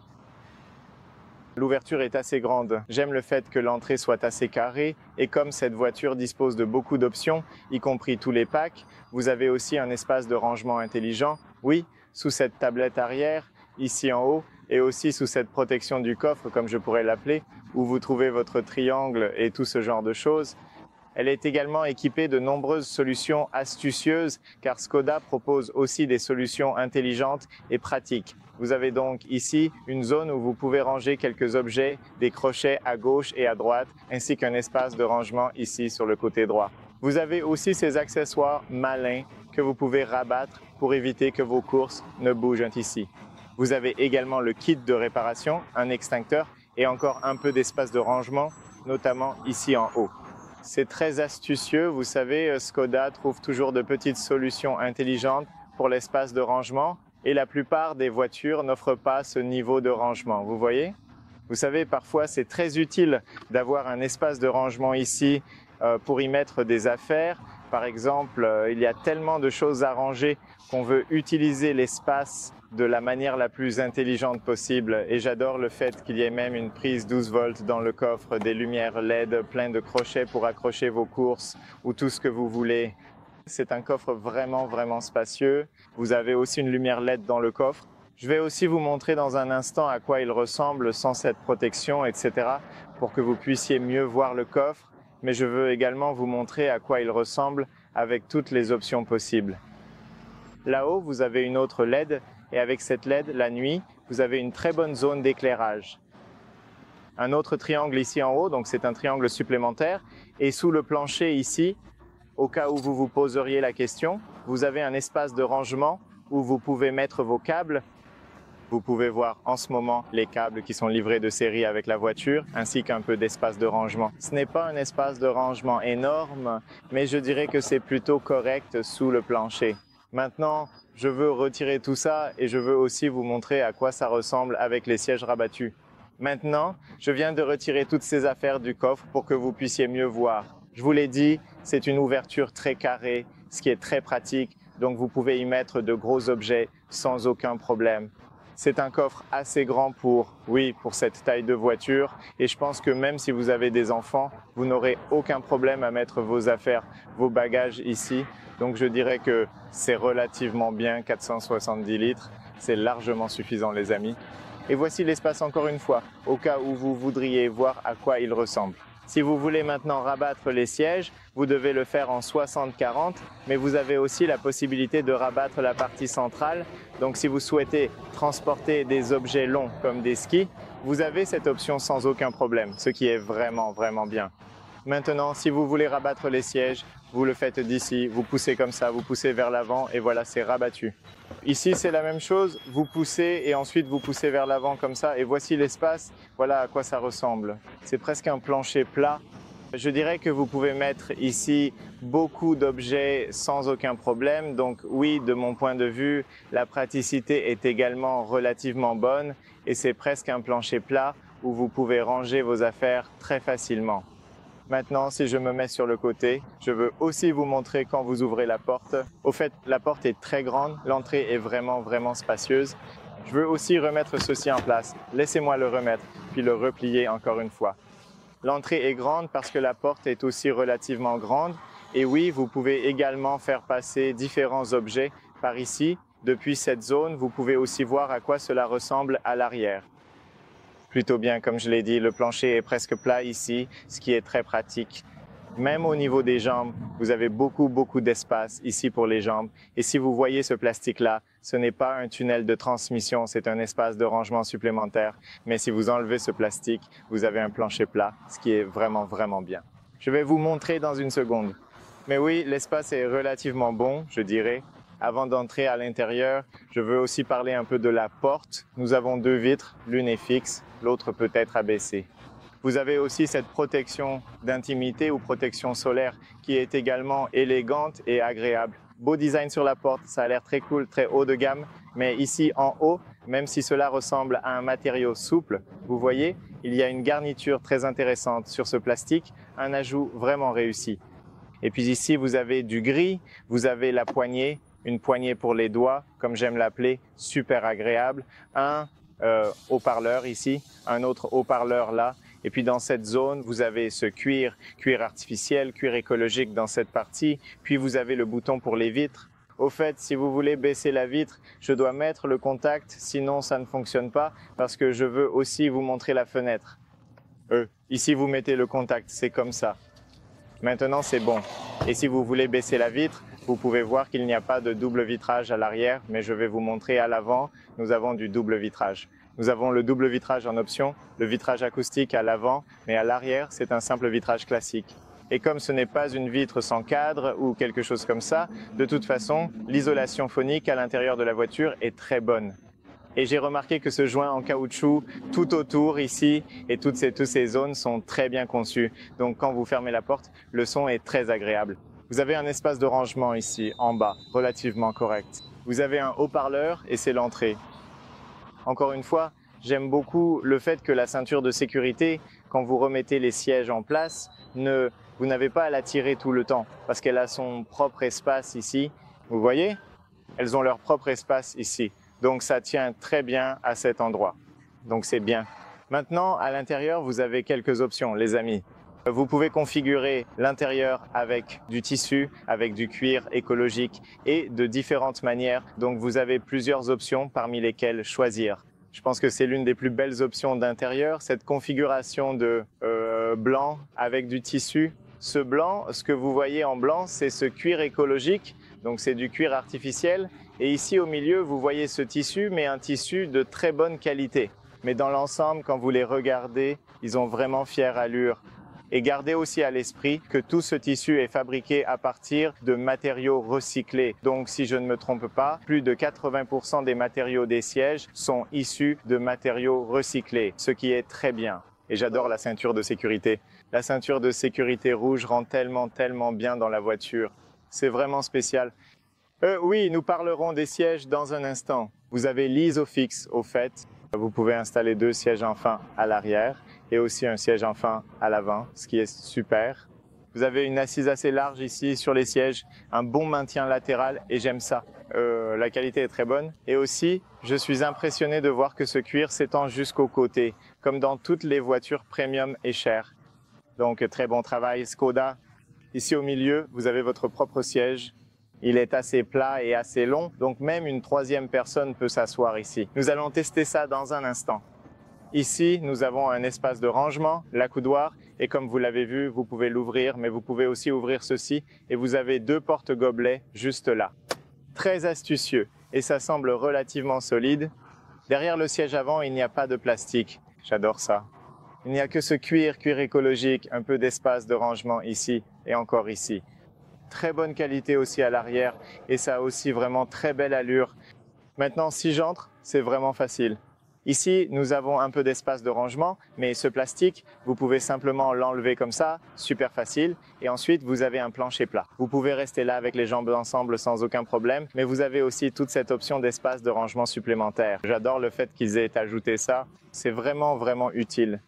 L'ouverture est assez grande. J'aime le fait que l'entrée soit assez carrée et comme cette voiture dispose de beaucoup d'options, y compris tous les packs, vous avez aussi un espace de rangement intelligent. Oui, sous cette tablette arrière, ici en haut, et aussi sous cette protection du coffre, comme je pourrais l'appeler, où vous trouvez votre triangle et tout ce genre de choses. Elle est également équipée de nombreuses solutions astucieuses car Škoda propose aussi des solutions intelligentes et pratiques. Vous avez donc ici une zone où vous pouvez ranger quelques objets, des crochets à gauche et à droite, ainsi qu'un espace de rangement ici sur le côté droit. Vous avez aussi ces accessoires malins que vous pouvez rabattre pour éviter que vos courses ne bougent ici. Vous avez également le kit de réparation, un extincteur et encore un peu d'espace de rangement, notamment ici en haut. C'est très astucieux, vous savez, Škoda trouve toujours de petites solutions intelligentes pour l'espace de rangement et la plupart des voitures n'offrent pas ce niveau de rangement, vous voyez? Vous savez, parfois c'est très utile d'avoir un espace de rangement ici pour y mettre des affaires. Par exemple, il y a tellement de choses à ranger qu'on veut utiliser l'espace de la manière la plus intelligente possible. Et j'adore le fait qu'il y ait même une prise 12 volts dans le coffre, des lumières LED, plein de crochets pour accrocher vos courses ou tout ce que vous voulez. C'est un coffre vraiment, vraiment spacieux. Vous avez aussi une lumière LED dans le coffre. Je vais aussi vous montrer dans un instant à quoi il ressemble sans cette protection, etc. pour que vous puissiez mieux voir le coffre. Mais je veux également vous montrer à quoi il ressemble avec toutes les options possibles. Là-haut, vous avez une autre LED et avec cette LED, la nuit, vous avez une très bonne zone d'éclairage. Un autre triangle ici en haut, donc c'est un triangle supplémentaire. Et sous le plancher ici, au cas où vous vous poseriez la question, vous avez un espace de rangement où vous pouvez mettre vos câbles. Vous pouvez voir en ce moment les câbles qui sont livrés de série avec la voiture, ainsi qu'un peu d'espace de rangement. Ce n'est pas un espace de rangement énorme, mais je dirais que c'est plutôt correct sous le plancher. Maintenant, je veux retirer tout ça et je veux aussi vous montrer à quoi ça ressemble avec les sièges rabattus. Maintenant, je viens de retirer toutes ces affaires du coffre pour que vous puissiez mieux voir. Je vous l'ai dit, c'est une ouverture très carrée, ce qui est très pratique, donc vous pouvez y mettre de gros objets sans aucun problème. C'est un coffre assez grand pour cette taille de voiture et je pense que même si vous avez des enfants, vous n'aurez aucun problème à mettre vos affaires, vos bagages ici. Donc je dirais que c'est relativement bien, 470 litres, c'est largement suffisant les amis. Et voici l'espace encore une fois, au cas où vous voudriez voir à quoi il ressemble. Si vous voulez maintenant rabattre les sièges, vous devez le faire en 60-40, mais vous avez aussi la possibilité de rabattre la partie centrale. Donc si vous souhaitez transporter des objets longs comme des skis, vous avez cette option sans aucun problème, ce qui est vraiment, vraiment bien. Maintenant, si vous voulez rabattre les sièges, vous le faites d'ici, vous poussez comme ça, vous poussez vers l'avant et voilà, c'est rabattu. Ici, c'est la même chose, vous poussez et ensuite vous poussez vers l'avant comme ça et voici l'espace, voilà à quoi ça ressemble. C'est presque un plancher plat. Je dirais que vous pouvez mettre ici beaucoup d'objets sans aucun problème. Donc oui, de mon point de vue, la praticité est également relativement bonne et c'est presque un plancher plat où vous pouvez ranger vos affaires très facilement. Maintenant, si je me mets sur le côté, je veux aussi vous montrer quand vous ouvrez la porte. Au fait, la porte est très grande, l'entrée est vraiment spacieuse. Je veux aussi remettre ceci en place. Laissez-moi le remettre, puis le replier encore une fois. L'entrée est grande parce que la porte est aussi relativement grande. Et oui, vous pouvez également faire passer différents objets par ici. Depuis cette zone, vous pouvez aussi voir à quoi cela ressemble à l'arrière. Plutôt bien, comme je l'ai dit, le plancher est presque plat ici, ce qui est très pratique. Même au niveau des jambes, vous avez beaucoup d'espace ici pour les jambes. Et si vous voyez ce plastique-là, ce n'est pas un tunnel de transmission, c'est un espace de rangement supplémentaire. Mais si vous enlevez ce plastique, vous avez un plancher plat, ce qui est vraiment bien. Je vais vous montrer dans une seconde. Mais oui, l'espace est relativement bon, je dirais. Avant d'entrer à l'intérieur, je veux aussi parler un peu de la porte. Nous avons deux vitres, l'une est fixe, l'autre peut être abaissée. Vous avez aussi cette protection d'intimité ou protection solaire qui est également élégante et agréable. Beau design sur la porte, ça a l'air très cool, très haut de gamme. Mais ici en haut, même si cela ressemble à un matériau souple, vous voyez, il y a une garniture très intéressante sur ce plastique, un ajout vraiment réussi. Et puis ici, vous avez du gris, vous avez la poignée, une poignée pour les doigts, comme j'aime l'appeler, super agréable. Un haut-parleur ici, un autre haut-parleur là. Et puis dans cette zone, vous avez ce cuir artificiel, cuir écologique dans cette partie. Puis vous avez le bouton pour les vitres. Au fait, si vous voulez baisser la vitre, je dois mettre le contact, sinon ça ne fonctionne pas parce que je veux aussi vous montrer la fenêtre. Ici, vous mettez le contact, c'est comme ça. Maintenant, c'est bon. Et si vous voulez baisser la vitre, vous pouvez voir qu'il n'y a pas de double vitrage à l'arrière, mais je vais vous montrer à l'avant, nous avons du double vitrage. Nous avons le double vitrage en option, le vitrage acoustique à l'avant, mais à l'arrière, c'est un simple vitrage classique. Et comme ce n'est pas une vitre sans cadre ou quelque chose comme ça, de toute façon, l'isolation phonique à l'intérieur de la voiture est très bonne. Et j'ai remarqué que ce joint en caoutchouc tout autour ici et toutes ces zones sont très bien conçues. Donc quand vous fermez la porte, le son est très agréable. Vous avez un espace de rangement ici, en bas, relativement correct. Vous avez un haut-parleur et c'est l'entrée. Encore une fois, j'aime beaucoup le fait que la ceinture de sécurité, quand vous remettez les sièges en place, vous n'avez pas à la tirer tout le temps parce qu'elle a son propre espace ici. Vous voyez? Elles ont leur propre espace ici. Donc ça tient très bien à cet endroit. Donc c'est bien. Maintenant, à l'intérieur, vous avez quelques options, les amis. Vous pouvez configurer l'intérieur avec du tissu, avec du cuir écologique et de différentes manières. Donc vous avez plusieurs options parmi lesquelles choisir. Je pense que c'est l'une des plus belles options d'intérieur, cette configuration de blanc avec du tissu. Ce blanc, ce que vous voyez en blanc, c'est ce cuir écologique, donc c'est du cuir artificiel. Et ici au milieu, vous voyez ce tissu, mais un tissu de très bonne qualité. Mais dans l'ensemble, quand vous les regardez, ils ont vraiment fière allure. Et gardez aussi à l'esprit que tout ce tissu est fabriqué à partir de matériaux recyclés. Donc, si je ne me trompe pas, plus de 80% des matériaux des sièges sont issus de matériaux recyclés, ce qui est très bien. Et j'adore la ceinture de sécurité. La ceinture de sécurité rouge rend tellement bien dans la voiture. C'est vraiment spécial. Oui, nous parlerons des sièges dans un instant. Vous avez l'Isofix au fait. Vous pouvez installer 2 sièges enfants à l'arrière et aussi un siège enfant à l'avant, ce qui est super. Vous avez une assise assez large ici sur les sièges, un bon maintien latéral et j'aime ça. La qualité est très bonne. Et aussi, je suis impressionné de voir que ce cuir s'étend jusqu'au côté, comme dans toutes les voitures premium et chères. Donc très bon travail Skoda. Ici au milieu, vous avez votre propre siège. Il est assez plat et assez long, donc même une 3e personne peut s'asseoir ici. Nous allons tester ça dans un instant. Ici, nous avons un espace de rangement, l'accoudoir, et comme vous l'avez vu, vous pouvez l'ouvrir, mais vous pouvez aussi ouvrir ceci, et vous avez 2 porte-gobelets juste là. Très astucieux, et ça semble relativement solide. Derrière le siège avant, il n'y a pas de plastique. J'adore ça. Il n'y a que ce cuir écologique, un peu d'espace de rangement ici et encore ici. très bonne qualité aussi à l'arrière et ça a aussi vraiment très belle allure. Maintenant, si j'entre, c'est vraiment facile. Ici, nous avons un peu d'espace de rangement, mais ce plastique, vous pouvez simplement l'enlever comme ça, super facile, et ensuite vous avez un plancher plat. Vous pouvez rester là avec les jambes ensemble sans aucun problème, mais vous avez aussi toute cette option d'espace de rangement supplémentaire. J'adore le fait qu'ils aient ajouté ça, c'est vraiment, vraiment utile.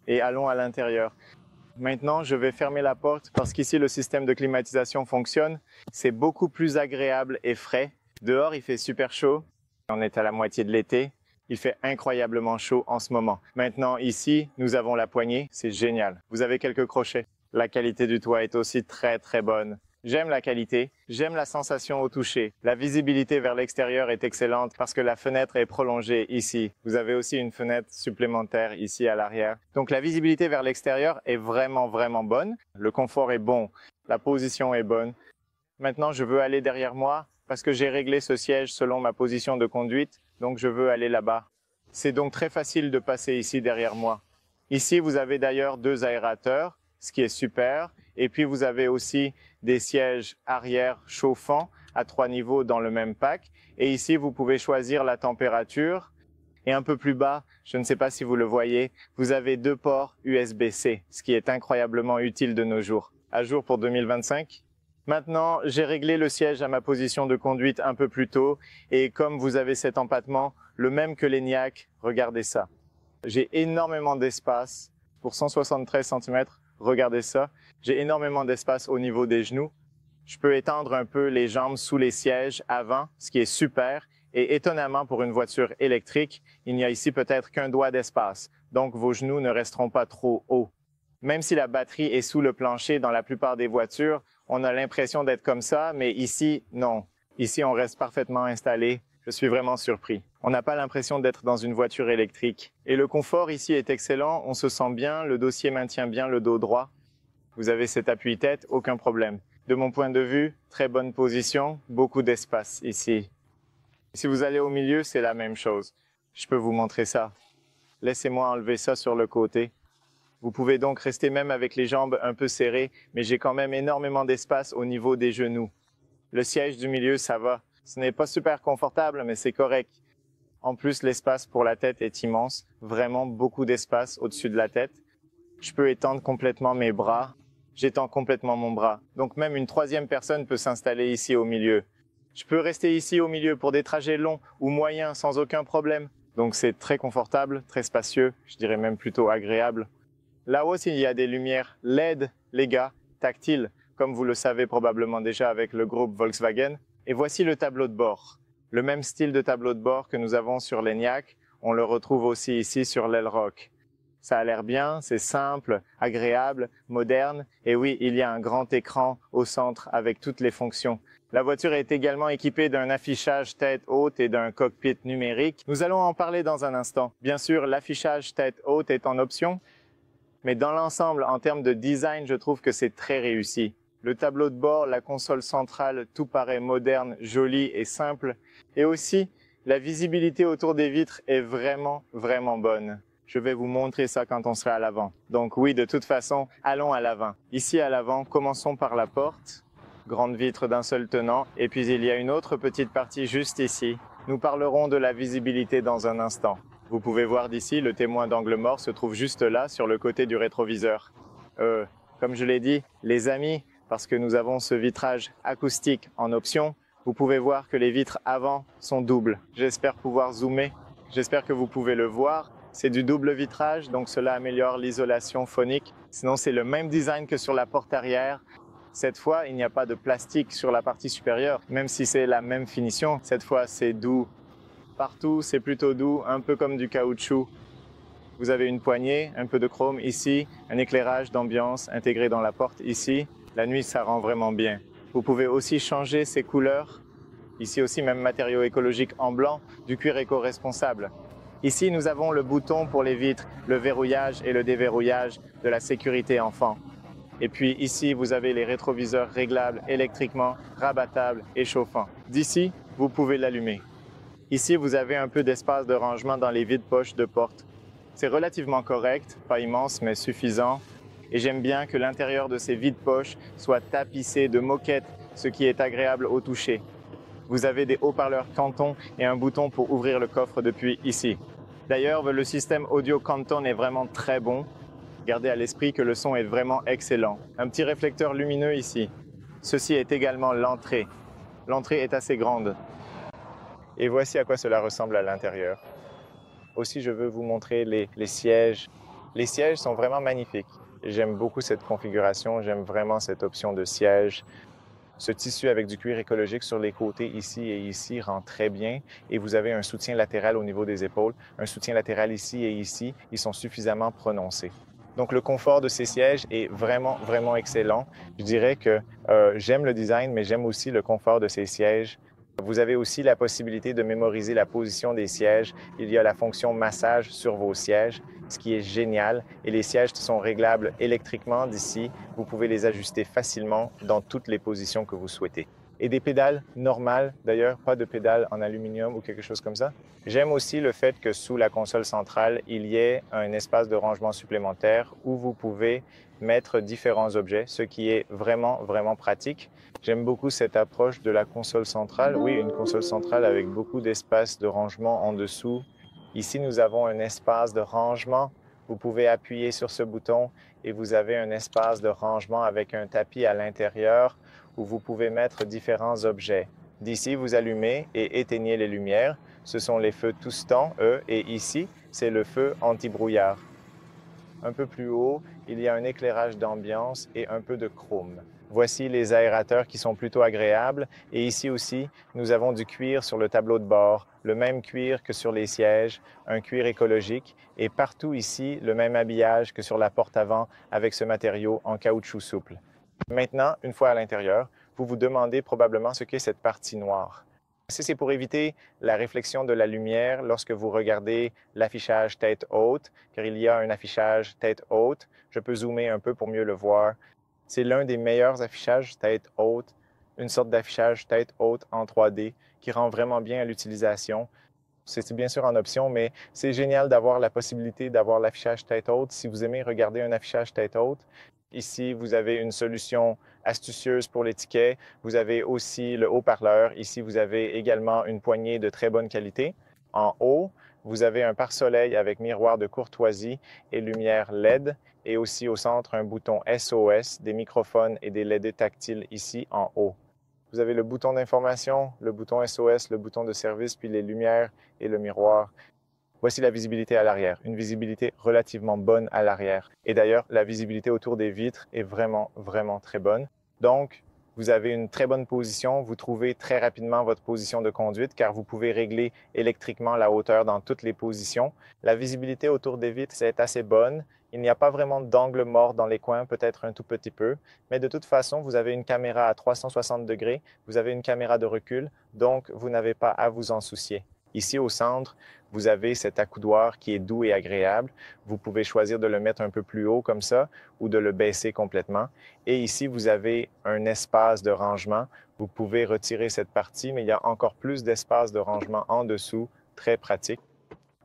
Et allons à l'intérieur. Maintenant, je vais fermer la porte parce qu'ici, le système de climatisation fonctionne. C'est beaucoup plus agréable et frais. Dehors, il fait super chaud. On est à la moitié de l'été. Il fait incroyablement chaud en ce moment. Maintenant, ici, nous avons la poignée. C'est génial. Vous avez quelques crochets. La qualité du toit est aussi très, très bonne. J'aime la qualité, j'aime la sensation au toucher. La visibilité vers l'extérieur est excellente parce que la fenêtre est prolongée ici. Vous avez aussi une fenêtre supplémentaire ici à l'arrière. Donc la visibilité vers l'extérieur est vraiment, vraiment bonne. Le confort est bon, la position est bonne. Maintenant, je veux aller derrière moi parce que j'ai réglé ce siège selon ma position de conduite. Donc je veux aller là-bas. C'est donc très facile de passer ici derrière moi. Ici, vous avez d'ailleurs 2 aérateurs, ce qui est super. Et puis, vous avez aussi des sièges arrière chauffants à 3 niveaux dans le même pack. Et ici, vous pouvez choisir la température. Et un peu plus bas, je ne sais pas si vous le voyez, vous avez 2 ports USB-C, ce qui est incroyablement utile de nos jours. À jour pour 2025. Maintenant, j'ai réglé le siège à ma position de conduite un peu plus tôt. Et comme vous avez cet empattement, le même que l'Enyaq, regardez ça. J'ai énormément d'espace pour 173 cm. Regardez ça. J'ai énormément d'espace au niveau des genoux. Je peux étendre un peu les jambes sous les sièges avant, ce qui est super. Et étonnamment, pour une voiture électrique, il n'y a ici peut-être qu'un doigt d'espace. Donc, vos genoux ne resteront pas trop hauts. Même si la batterie est sous le plancher dans la plupart des voitures, on a l'impression d'être comme ça, mais ici, non. Ici, on reste parfaitement installé. Je suis vraiment surpris. On n'a pas l'impression d'être dans une voiture électrique. Et le confort ici est excellent, on se sent bien, le dossier maintient bien le dos droit. Vous avez cet appui-tête, aucun problème. De mon point de vue, très bonne position, beaucoup d'espace ici. Si vous allez au milieu, c'est la même chose. Je peux vous montrer ça. Laissez-moi enlever ça sur le côté. Vous pouvez donc rester même avec les jambes un peu serrées, mais j'ai quand même énormément d'espace au niveau des genoux. Le siège du milieu, ça va. Ce n'est pas super confortable, mais c'est correct. En plus, l'espace pour la tête est immense, vraiment beaucoup d'espace au-dessus de la tête. Je peux étendre complètement mes bras. J'étends complètement mon bras. Donc même une 3e personne peut s'installer ici au milieu. Je peux rester ici au milieu pour des trajets longs ou moyens sans aucun problème. Donc c'est très confortable, très spacieux, je dirais même plutôt agréable. Là-haut, il y a des lumières LED, les gars, tactiles, comme vous le savez probablement déjà avec le groupe Volkswagen. Et voici le tableau de bord. Le même style de tableau de bord que nous avons sur l'Enyaq, on le retrouve aussi ici sur l'Elroq. Ça a l'air bien, c'est simple, agréable, moderne. Et oui, il y a un grand écran au centre avec toutes les fonctions. La voiture est également équipée d'un affichage tête haute et d'un cockpit numérique. Nous allons en parler dans un instant. Bien sûr, l'affichage tête haute est en option. Mais dans l'ensemble, en termes de design, je trouve que c'est très réussi. Le tableau de bord, la console centrale, tout paraît moderne, joli et simple. Et aussi, la visibilité autour des vitres est vraiment, vraiment bonne. Je vais vous montrer ça quand on sera à l'avant. Donc oui, de toute façon, allons à l'avant. Ici à l'avant, commençons par la porte. Grande vitre d'un seul tenant. Et puis il y a une autre petite partie juste ici. Nous parlerons de la visibilité dans un instant. Vous pouvez voir d'ici, le témoin d'angle mort se trouve juste là, sur le côté du rétroviseur. Comme je l'ai dit, les amis, parce que nous avons ce vitrage acoustique en option, vous pouvez voir que les vitres avant sont doubles. J'espère pouvoir zoomer. J'espère que vous pouvez le voir. C'est du double vitrage, donc cela améliore l'isolation phonique. Sinon, c'est le même design que sur la porte arrière. Cette fois, il n'y a pas de plastique sur la partie supérieure, même si c'est la même finition. Cette fois, c'est doux. Partout, c'est plutôt doux, un peu comme du caoutchouc. Vous avez une poignée, un peu de chrome ici, un éclairage d'ambiance intégré dans la porte ici. La nuit, ça rend vraiment bien. Vous pouvez aussi changer ces couleurs. Ici aussi, même matériau écologique en blanc, du cuir éco-responsable. Ici, nous avons le bouton pour les vitres, le verrouillage et le déverrouillage de la sécurité enfant. Et puis ici, vous avez les rétroviseurs réglables électriquement, rabattables et chauffants. D'ici, vous pouvez l'allumer. Ici, vous avez un peu d'espace de rangement dans les vides-poches de porte. C'est relativement correct, pas immense, mais suffisant. Et j'aime bien que l'intérieur de ces vides-poches soit tapissé de moquettes, ce qui est agréable au toucher. Vous avez des haut-parleurs Canton et un bouton pour ouvrir le coffre depuis ici. D'ailleurs, le système audio Canton est vraiment très bon. Gardez à l'esprit que le son est vraiment excellent. Un petit réflecteur lumineux ici. Ceci est également l'entrée. L'entrée est assez grande. Et voici à quoi cela ressemble à l'intérieur. Aussi, je veux vous montrer les sièges. Les sièges sont vraiment magnifiques. J'aime beaucoup cette configuration, j'aime vraiment cette option de siège. Ce tissu avec du cuir écologique sur les côtés ici et ici rend très bien et vous avez un soutien latéral au niveau des épaules, un soutien latéral ici et ici, ils sont suffisamment prononcés. Donc le confort de ces sièges est vraiment excellent. Je dirais que j'aime le design, mais j'aime aussi le confort de ces sièges. Vous avez aussi la possibilité de mémoriser la position des sièges. Il y a la fonction massage sur vos sièges, ce qui est génial. Et les sièges sont réglables électriquement d'ici. Vous pouvez les ajuster facilement dans toutes les positions que vous souhaitez. Et des pédales normales, d'ailleurs, pas de pédales en aluminium ou quelque chose comme ça. J'aime aussi le fait que sous la console centrale, il y ait un espace de rangement supplémentaire où vous pouvez mettre différents objets, ce qui est vraiment pratique. J'aime beaucoup cette approche de la console centrale. Oui, une console centrale avec beaucoup d'espace de rangement en dessous. Ici, nous avons un espace de rangement. Vous pouvez appuyer sur ce bouton et vous avez un espace de rangement avec un tapis à l'intérieur où vous pouvez mettre différents objets. D'ici, vous allumez et éteignez les lumières. Ce sont les feux tous-temps, eux, et ici, c'est le feu anti-brouillard. Un peu plus haut, il y a un éclairage d'ambiance et un peu de chrome. Voici les aérateurs qui sont plutôt agréables. Et ici aussi, nous avons du cuir sur le tableau de bord, le même cuir que sur les sièges, un cuir écologique. Et partout ici, le même habillage que sur la porte avant avec ce matériau en caoutchouc souple. Maintenant, une fois à l'intérieur, vous vous demandez probablement ce qu'est cette partie noire. C'est pour éviter la réflexion de la lumière lorsque vous regardez l'affichage tête haute, car il y a un affichage tête haute. Je peux zoomer un peu pour mieux le voir. C'est l'un des meilleurs affichages tête haute, une sorte d'affichage tête haute en 3D qui rend vraiment bien à l'utilisation. C'est bien sûr en option, mais c'est génial d'avoir la possibilité d'avoir l'affichage tête haute si vous aimez regarder un affichage tête haute. Ici, vous avez une solution astucieuse pour les tickets. Vous avez aussi le haut-parleur. Ici, vous avez également une poignée de très bonne qualité. En haut, vous avez un pare-soleil avec miroir de courtoisie et lumière LED. Et aussi au centre, un bouton SOS, des microphones et des LED tactiles ici en haut. Vous avez le bouton d'information, le bouton SOS, le bouton de service, puis les lumières et le miroir. Voici la visibilité à l'arrière, une visibilité relativement bonne à l'arrière. Et d'ailleurs, la visibilité autour des vitres est vraiment très bonne. Donc, vous avez une très bonne position, vous trouvez très rapidement votre position de conduite car vous pouvez régler électriquement la hauteur dans toutes les positions. La visibilité autour des vitres est assez bonne. Il n'y a pas vraiment d'angle mort dans les coins, peut-être un tout petit peu, mais de toute façon, vous avez une caméra à 360 degrés, vous avez une caméra de recul, donc vous n'avez pas à vous en soucier. Ici au centre, vous avez cet accoudoir qui est doux et agréable. Vous pouvez choisir de le mettre un peu plus haut comme ça ou de le baisser complètement. Et ici, vous avez un espace de rangement. Vous pouvez retirer cette partie, mais il y a encore plus d'espace de rangement en dessous, très pratique.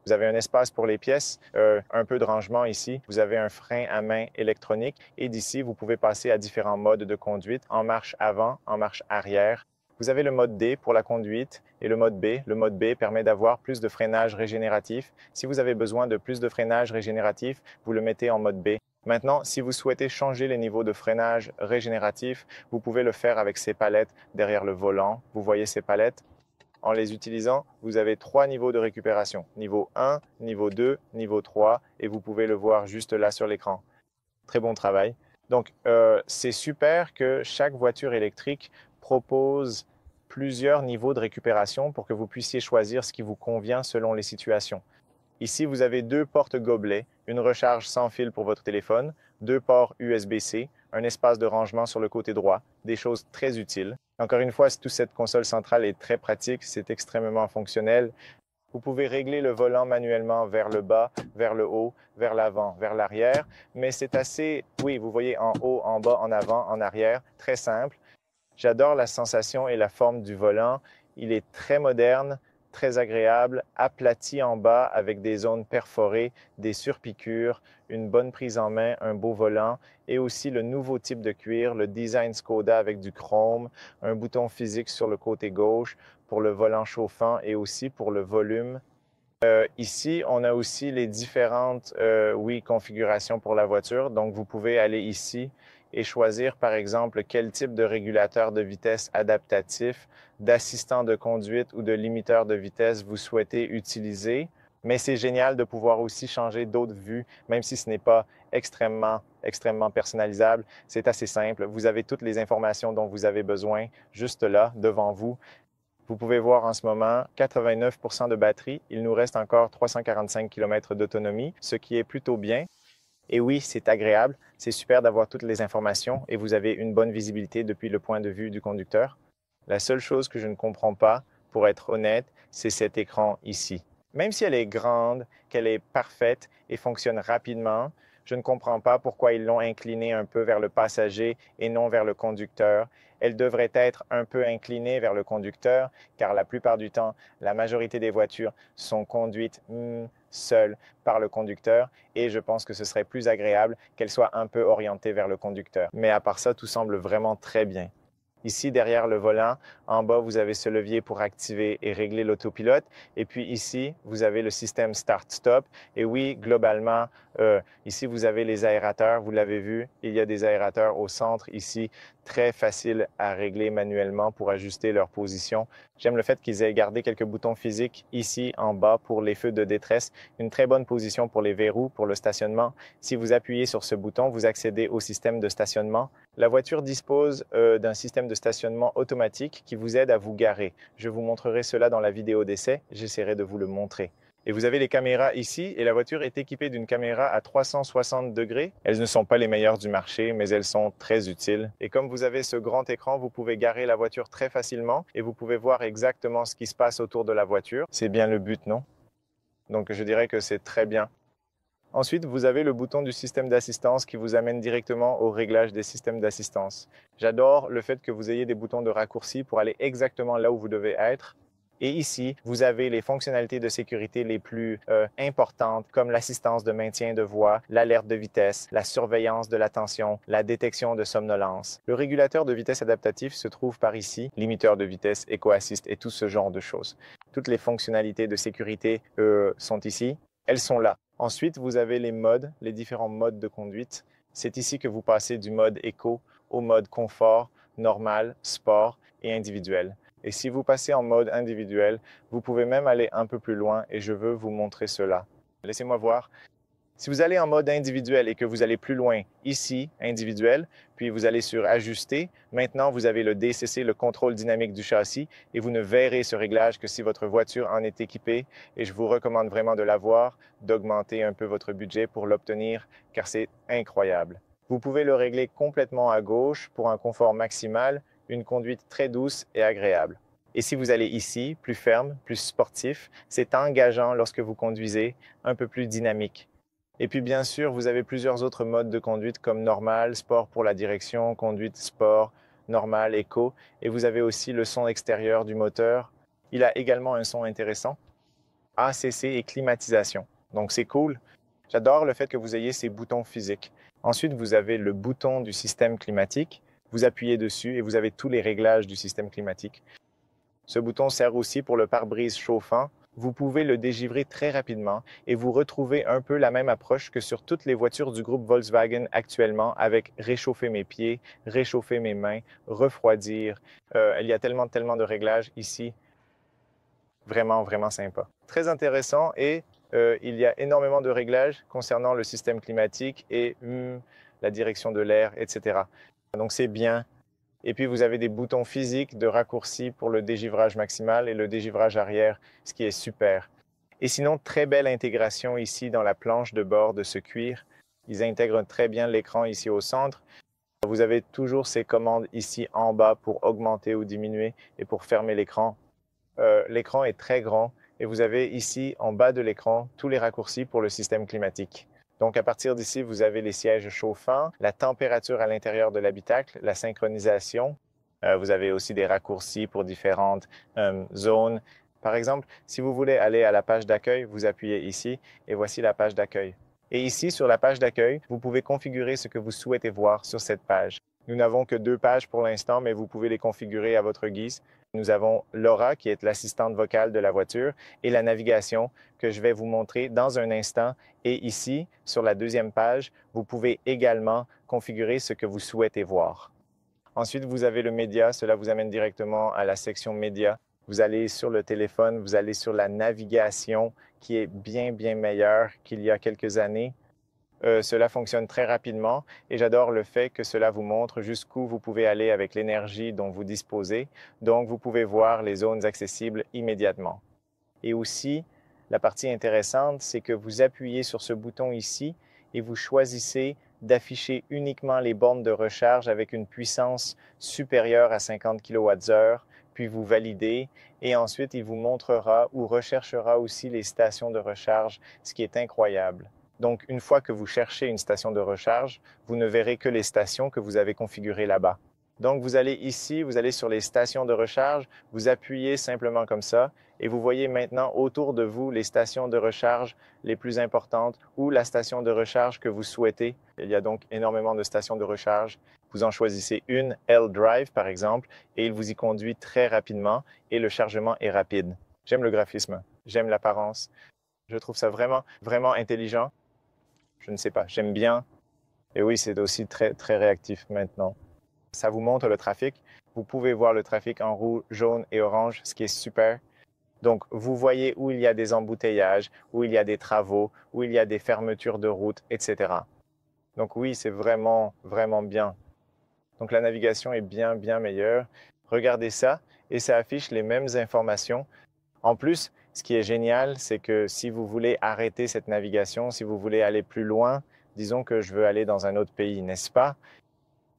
Vous avez un espace pour les pièces, un peu de rangement ici. Vous avez un frein à main électronique et d'ici, vous pouvez passer à différents modes de conduite, en marche avant, en marche arrière. Vous avez le mode D pour la conduite et le mode B. Le mode B permet d'avoir plus de freinage régénératif. Si vous avez besoin de plus de freinage régénératif, vous le mettez en mode B. Maintenant, si vous souhaitez changer les niveaux de freinage régénératif, vous pouvez le faire avec ces palettes derrière le volant. Vous voyez ces palettes? En les utilisant, vous avez 3 niveaux de récupération. Niveau 1, niveau 2, niveau 3 et vous pouvez le voir juste là sur l'écran. Très bon travail. Donc, c'est super que chaque voiture électrique propose plusieurs niveaux de récupération pour que vous puissiez choisir ce qui vous convient selon les situations. Ici, vous avez 2 portes gobelets, une recharge sans fil pour votre téléphone, 2 ports USB-C, un espace de rangement sur le côté droit, des choses très utiles. Encore une fois, toute cette console centrale est très pratique, c'est extrêmement fonctionnel. Vous pouvez régler le volant manuellement vers le bas, vers le haut, vers l'avant, vers l'arrière, mais c'est assez, oui, vous voyez en haut, en bas, en avant, en arrière, très simple. J'adore la sensation et la forme du volant. Il est très moderne, très agréable, aplati en bas avec des zones perforées, des surpiqûres, une bonne prise en main, un beau volant et aussi le nouveau type de cuir, le design Skoda avec du chrome, un bouton physique sur le côté gauche pour le volant chauffant et aussi pour le volume. Ici, on a aussi les différentes configurations pour la voiture. Donc, vous pouvez aller ici et choisir, par exemple, quel type de régulateur de vitesse adaptatif, d'assistant de conduite ou de limiteur de vitesse vous souhaitez utiliser. Mais c'est génial de pouvoir aussi changer d'autres vues, même si ce n'est pas extrêmement personnalisable. C'est assez simple. Vous avez toutes les informations dont vous avez besoin juste là, devant vous. Vous pouvez voir en ce moment 89% de batterie. Il nous reste encore 345 km d'autonomie, ce qui est plutôt bien. Et oui, c'est agréable. C'est super d'avoir toutes les informations et vous avez une bonne visibilité depuis le point de vue du conducteur. La seule chose que je ne comprends pas, pour être honnête, c'est cet écran ici. Même si elle est grande, qu'elle est parfaite et fonctionne rapidement, je ne comprends pas pourquoi ils l'ont inclinée un peu vers le passager et non vers le conducteur. Elle devrait être un peu inclinée vers le conducteur, car la plupart du temps, la majorité des voitures sont conduites seules par le conducteur et je pense que ce serait plus agréable qu'elle soit un peu orientée vers le conducteur. Mais à part ça, tout semble vraiment très bien. Ici, derrière le volant, en bas, vous avez ce levier pour activer et régler l'autopilote. Et puis ici, vous avez le système Start-Stop. Et oui, globalement, ici, vous avez les aérateurs. Vous l'avez vu, il y a des aérateurs au centre ici, très faciles à régler manuellement pour ajuster leur position. J'aime le fait qu'ils aient gardé quelques boutons physiques ici en bas pour les feux de détresse. Une très bonne position pour les verrous, pour le stationnement. Si vous appuyez sur ce bouton, vous accédez au système de stationnement. La voiture dispose d'un système de stationnement automatique qui vous aide à vous garer. Je vous montrerai cela dans la vidéo d'essai. J'essaierai de vous le montrer. Et vous avez les caméras ici et la voiture est équipée d'une caméra à 360 degrés. Elles ne sont pas les meilleures du marché, mais elles sont très utiles. Et comme vous avez ce grand écran, vous pouvez garer la voiture très facilement et vous pouvez voir exactement ce qui se passe autour de la voiture. C'est bien le but, non? Donc je dirais que c'est très bien. Ensuite, vous avez le bouton du système d'assistance qui vous amène directement au réglage des systèmes d'assistance. J'adore le fait que vous ayez des boutons de raccourci pour aller exactement là où vous devez être. Et ici, vous avez les fonctionnalités de sécurité les plus importantes, comme l'assistance de maintien de voie, l'alerte de vitesse, la surveillance de la tension, la détection de somnolence. Le régulateur de vitesse adaptatif se trouve par ici, limiteur de vitesse, EcoAssist et tout ce genre de choses. Toutes les fonctionnalités de sécurité sont ici. Elles sont là. Ensuite, vous avez les modes, les différents modes de conduite. C'est ici que vous passez du mode éco au mode confort, normal, sport et individuel. Et si vous passez en mode individuel, vous pouvez même aller un peu plus loin et je veux vous montrer cela. Laissez-moi voir. Si vous allez en mode individuel et que vous allez plus loin, ici, individuel, puis vous allez sur Ajuster, maintenant vous avez le DCC, le contrôle dynamique du châssis, et vous ne verrez ce réglage que si votre voiture en est équipée, et je vous recommande vraiment de l'avoir, d'augmenter un peu votre budget pour l'obtenir, car c'est incroyable. Vous pouvez le régler complètement à gauche pour un confort maximal, une conduite très douce et agréable. Et si vous allez ici, plus ferme, plus sportif, c'est engageant lorsque vous conduisez, un peu plus dynamique. Et puis bien sûr, vous avez plusieurs autres modes de conduite comme normal, sport pour la direction, conduite sport, normal, éco. Et vous avez aussi le son extérieur du moteur. Il a également un son intéressant. ACC et climatisation. Donc c'est cool. J'adore le fait que vous ayez ces boutons physiques. Ensuite, vous avez le bouton du système climatique. Vous appuyez dessus et vous avez tous les réglages du système climatique. Ce bouton sert aussi pour le pare-brise chauffant. Vous pouvez le dégivrer très rapidement et vous retrouvez un peu la même approche que sur toutes les voitures du groupe Volkswagen actuellement avec réchauffer mes pieds, réchauffer mes mains, refroidir. Il y a tellement de réglages ici. Vraiment, vraiment sympa. Très intéressant et il y a énormément de réglages concernant le système climatique et la direction de l'air, etc. Donc c'est bien. Et puis, vous avez des boutons physiques de raccourci pour le dégivrage maximal et le dégivrage arrière, ce qui est super. Et sinon, très belle intégration ici dans la planche de bord de ce cuir. Ils intègrent très bien l'écran ici au centre. Vous avez toujours ces commandes ici en bas pour augmenter ou diminuer et pour fermer l'écran. L'écran est très grand et vous avez ici en bas de l'écran tous les raccourcis pour le système climatique. Donc, à partir d'ici, vous avez les sièges chauffants, la température à l'intérieur de l'habitacle, la synchronisation. Vous avez aussi des raccourcis pour différentes zones, Par exemple, si vous voulez aller à la page d'accueil, vous appuyez ici et voici la page d'accueil. Et ici, sur la page d'accueil, vous pouvez configurer ce que vous souhaitez voir sur cette page. Nous n'avons que 2 pages pour l'instant, mais vous pouvez les configurer à votre guise. Nous avons Laura, qui est l'assistante vocale de la voiture, et la navigation que je vais vous montrer dans un instant. Et ici, sur la 2e page, vous pouvez également configurer ce que vous souhaitez voir. Ensuite, vous avez le média. Cela vous amène directement à la section média. Vous allez sur le téléphone, vous allez sur la navigation qui est bien meilleure qu'il y a quelques années. Cela fonctionne très rapidement et j'adore le fait que cela vous montre jusqu'où vous pouvez aller avec l'énergie dont vous disposez. Donc, vous pouvez voir les zones accessibles immédiatement. Et aussi, la partie intéressante, c'est que vous appuyez sur ce bouton ici et vous choisissez d'afficher uniquement les bornes de recharge avec une puissance supérieure à 50 kWh, puis vous validez et ensuite il vous montrera ou recherchera aussi les stations de recharge, ce qui est incroyable. Donc, une fois que vous cherchez une station de recharge, vous ne verrez que les stations que vous avez configurées là-bas. Donc, vous allez ici, vous allez sur les stations de recharge, vous appuyez simplement comme ça et vous voyez maintenant autour de vous les stations de recharge les plus importantes ou la station de recharge que vous souhaitez. Il y a donc énormément de stations de recharge. Vous en choisissez une, L-Drive par exemple, et il vous y conduit très rapidement et le chargement est rapide. J'aime le graphisme, j'aime l'apparence. Je trouve ça vraiment intelligent. Je ne sais pas, j'aime bien. Et oui, c'est aussi très réactif maintenant. Ça vous montre le trafic. Vous pouvez voir le trafic en rouge, jaune et orange, ce qui est super. Donc, vous voyez où il y a des embouteillages, où il y a des travaux, où il y a des fermetures de routes, etc. Donc oui, c'est vraiment bien. Donc la navigation est bien meilleure. Regardez ça et ça affiche les mêmes informations. En plus, ce qui est génial, c'est que si vous voulez arrêter cette navigation, si vous voulez aller plus loin, disons que je veux aller dans un autre pays, n'est-ce pas?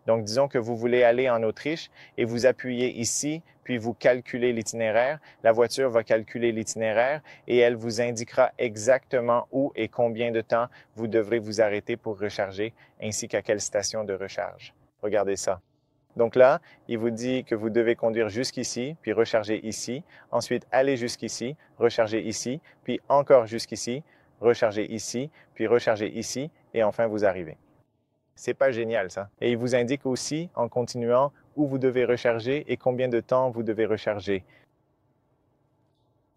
Donc, disons que vous voulez aller en Autriche et vous appuyez ici, puis vous calculez l'itinéraire. La voiture va calculer l'itinéraire et elle vous indiquera exactement où et combien de temps vous devrez vous arrêter pour recharger, ainsi qu'à quelle station de recharge. Regardez ça. Donc là, il vous dit que vous devez conduire jusqu'ici, puis recharger ici. Ensuite, aller jusqu'ici, recharger ici, puis encore jusqu'ici, recharger ici, puis recharger ici, et enfin vous arrivez. C'est pas génial ça. Et il vous indique aussi, en continuant, où vous devez recharger et combien de temps vous devez recharger.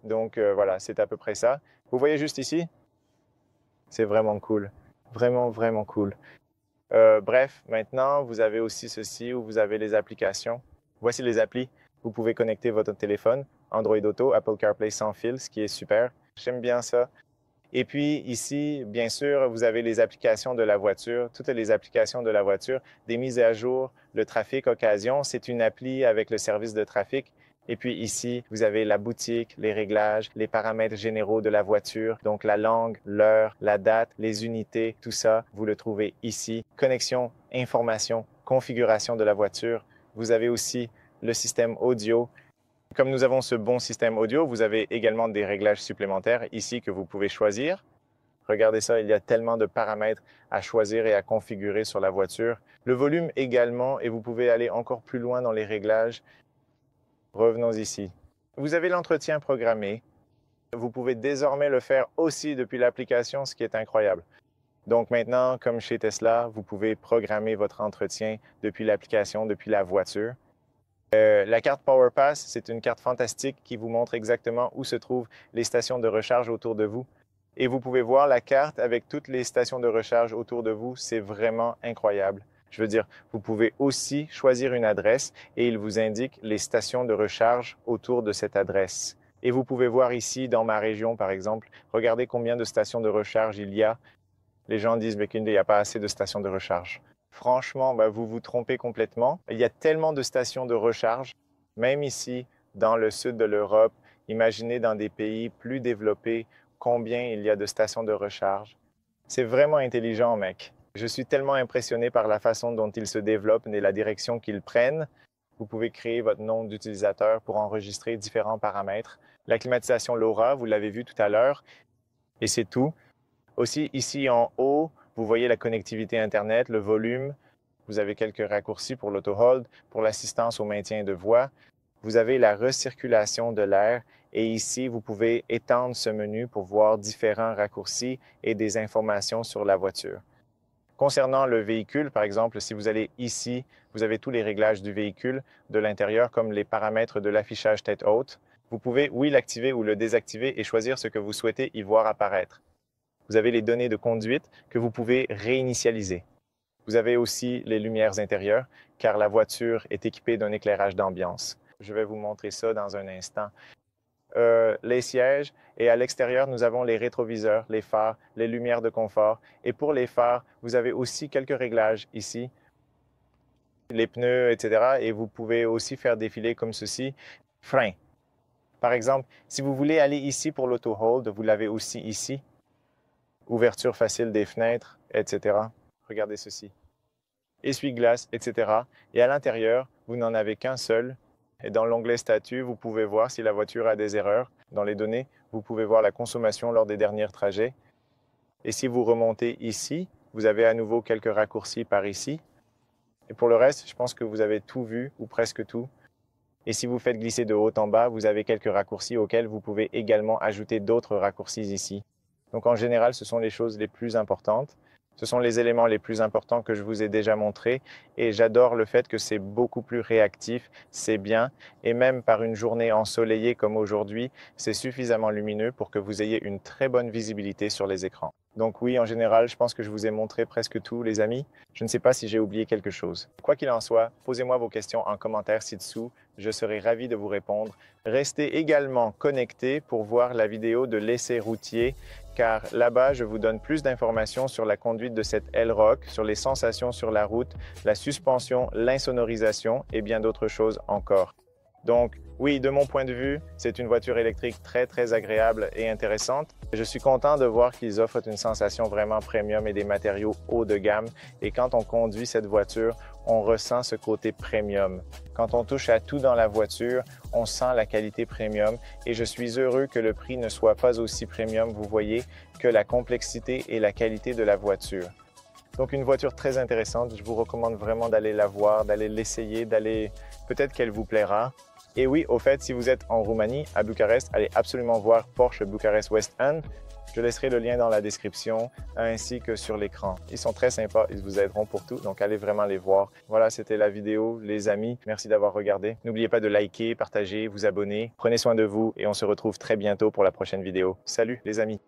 Donc voilà, c'est à peu près ça. Vous voyez juste ici? C'est vraiment cool. Vraiment cool. Bref, maintenant, vous avez aussi ceci où vous avez les applications. Voici les applis. Vous pouvez connecter votre téléphone, Android Auto, Apple CarPlay sans fil, ce qui est super. J'aime bien ça. Et puis ici, bien sûr, vous avez les applications de la voiture, toutes les applications de la voiture, des mises à jour, le trafic occasion, c'est une appli avec le service de trafic. Et puis ici, vous avez la boutique, les réglages, les paramètres généraux de la voiture, donc la langue, l'heure, la date, les unités, tout ça, vous le trouvez ici. Connexion, information, configuration de la voiture. Vous avez aussi le système audio. Comme nous avons ce bon système audio, vous avez également des réglages supplémentaires ici que vous pouvez choisir. Regardez ça, il y a tellement de paramètres à choisir et à configurer sur la voiture. Le volume également, et vous pouvez aller encore plus loin dans les réglages. Revenons ici. Vous avez l'entretien programmé. Vous pouvez désormais le faire aussi depuis l'application, ce qui est incroyable. Donc maintenant, comme chez Tesla, vous pouvez programmer votre entretien depuis l'application, depuis la voiture. La carte PowerPass, c'est une carte fantastique qui vous montre exactement où se trouvent les stations de recharge autour de vous. Et vous pouvez voir la carte avec toutes les stations de recharge autour de vous. C'est vraiment incroyable. Je veux dire, vous pouvez aussi choisir une adresse et il vous indique les stations de recharge autour de cette adresse. Et vous pouvez voir ici, dans ma région par exemple, regardez combien de stations de recharge il y a. Les gens disent qu'il n'y a pas assez de stations de recharge. Franchement, vous vous trompez complètement. Il y a tellement de stations de recharge, même ici, dans le sud de l'Europe. Imaginez dans des pays plus développés combien il y a de stations de recharge. C'est vraiment intelligent, mec. Je suis tellement impressionné par la façon dont ils se développent et la direction qu'ils prennent. Vous pouvez créer votre nom d'utilisateur pour enregistrer différents paramètres. La climatisation LoRa, vous l'avez vu tout à l'heure, et c'est tout. Aussi, ici en haut, vous voyez la connectivité Internet, le volume. Vous avez quelques raccourcis pour l'auto-hold, pour l'assistance au maintien de voix. vous avez la recirculation de l'air et ici, vous pouvez étendre ce menu pour voir différents raccourcis et des informations sur la voiture. Concernant le véhicule, par exemple, si vous allez ici, vous avez tous les réglages du véhicule de l'intérieur, comme les paramètres de l'affichage tête haute. Vous pouvez, oui, l'activer ou le désactiver et choisir ce que vous souhaitez y voir apparaître. Vous avez les données de conduite que vous pouvez réinitialiser. Vous avez aussi les lumières intérieures, car la voiture est équipée d'un éclairage d'ambiance. Je vais vous montrer ça dans un instant. Les sièges et à l'extérieur, nous avons les rétroviseurs, les phares, les lumières de confort. Et pour les phares, vous avez aussi quelques réglages ici, les pneus, etc. Et vous pouvez aussi faire défiler comme ceci, frein. Par exemple, si vous voulez aller ici pour l'auto-hold, vous l'avez aussi ici. Ouverture facile des fenêtres, etc. Regardez ceci. Essuie-glace, etc. Et à l'intérieur, vous n'en avez qu'un seul. Et dans l'onglet Statut, vous pouvez voir si la voiture a des erreurs. Dans les données, vous pouvez voir la consommation lors des derniers trajets. Et si vous remontez ici, vous avez à nouveau quelques raccourcis par ici. Et pour le reste, je pense que vous avez tout vu, ou presque tout. Et si vous faites glisser de haut en bas, vous avez quelques raccourcis auxquels vous pouvez également ajouter d'autres raccourcis ici. Donc en général, ce sont les choses les plus importantes. Ce sont les éléments les plus importants que je vous ai déjà montrés et j'adore le fait que c'est beaucoup plus réactif, c'est bien et même par une journée ensoleillée comme aujourd'hui, c'est suffisamment lumineux pour que vous ayez une très bonne visibilité sur les écrans. Donc oui, en général, je pense que je vous ai montré presque tout, les amis. Je ne sais pas si j'ai oublié quelque chose. Quoi qu'il en soit, posez-moi vos questions en commentaire ci-dessous. Je serai ravi de vous répondre. Restez également connectés pour voir la vidéo de l'essai routier car là-bas, je vous donne plus d'informations sur la conduite de cette L-Rock, sur les sensations sur la route, la suspension, l'insonorisation et bien d'autres choses encore. Donc, oui, de mon point de vue, c'est une voiture électrique très agréable et intéressante. Je suis content de voir qu'ils offrent une sensation vraiment premium et des matériaux haut de gamme. Et quand on conduit cette voiture, on ressent ce côté premium. Quand on touche à tout dans la voiture, on sent la qualité premium. Et je suis heureux que le prix ne soit pas aussi premium, vous voyez, que la complexité et la qualité de la voiture. Donc une voiture très intéressante, je vous recommande vraiment d'aller la voir, d'aller l'essayer, peut-être qu'elle vous plaira. Et oui, au fait, si vous êtes en Roumanie, à Bucarest, allez absolument voir Porsche Bucarest West End. Je laisserai le lien dans la description ainsi que sur l'écran. Ils sont très sympas, ils vous aideront pour tout, donc allez vraiment les voir. Voilà, c'était la vidéo, les amis. Merci d'avoir regardé. N'oubliez pas de liker, partager, vous abonner. Prenez soin de vous et on se retrouve très bientôt pour la prochaine vidéo. Salut les amis!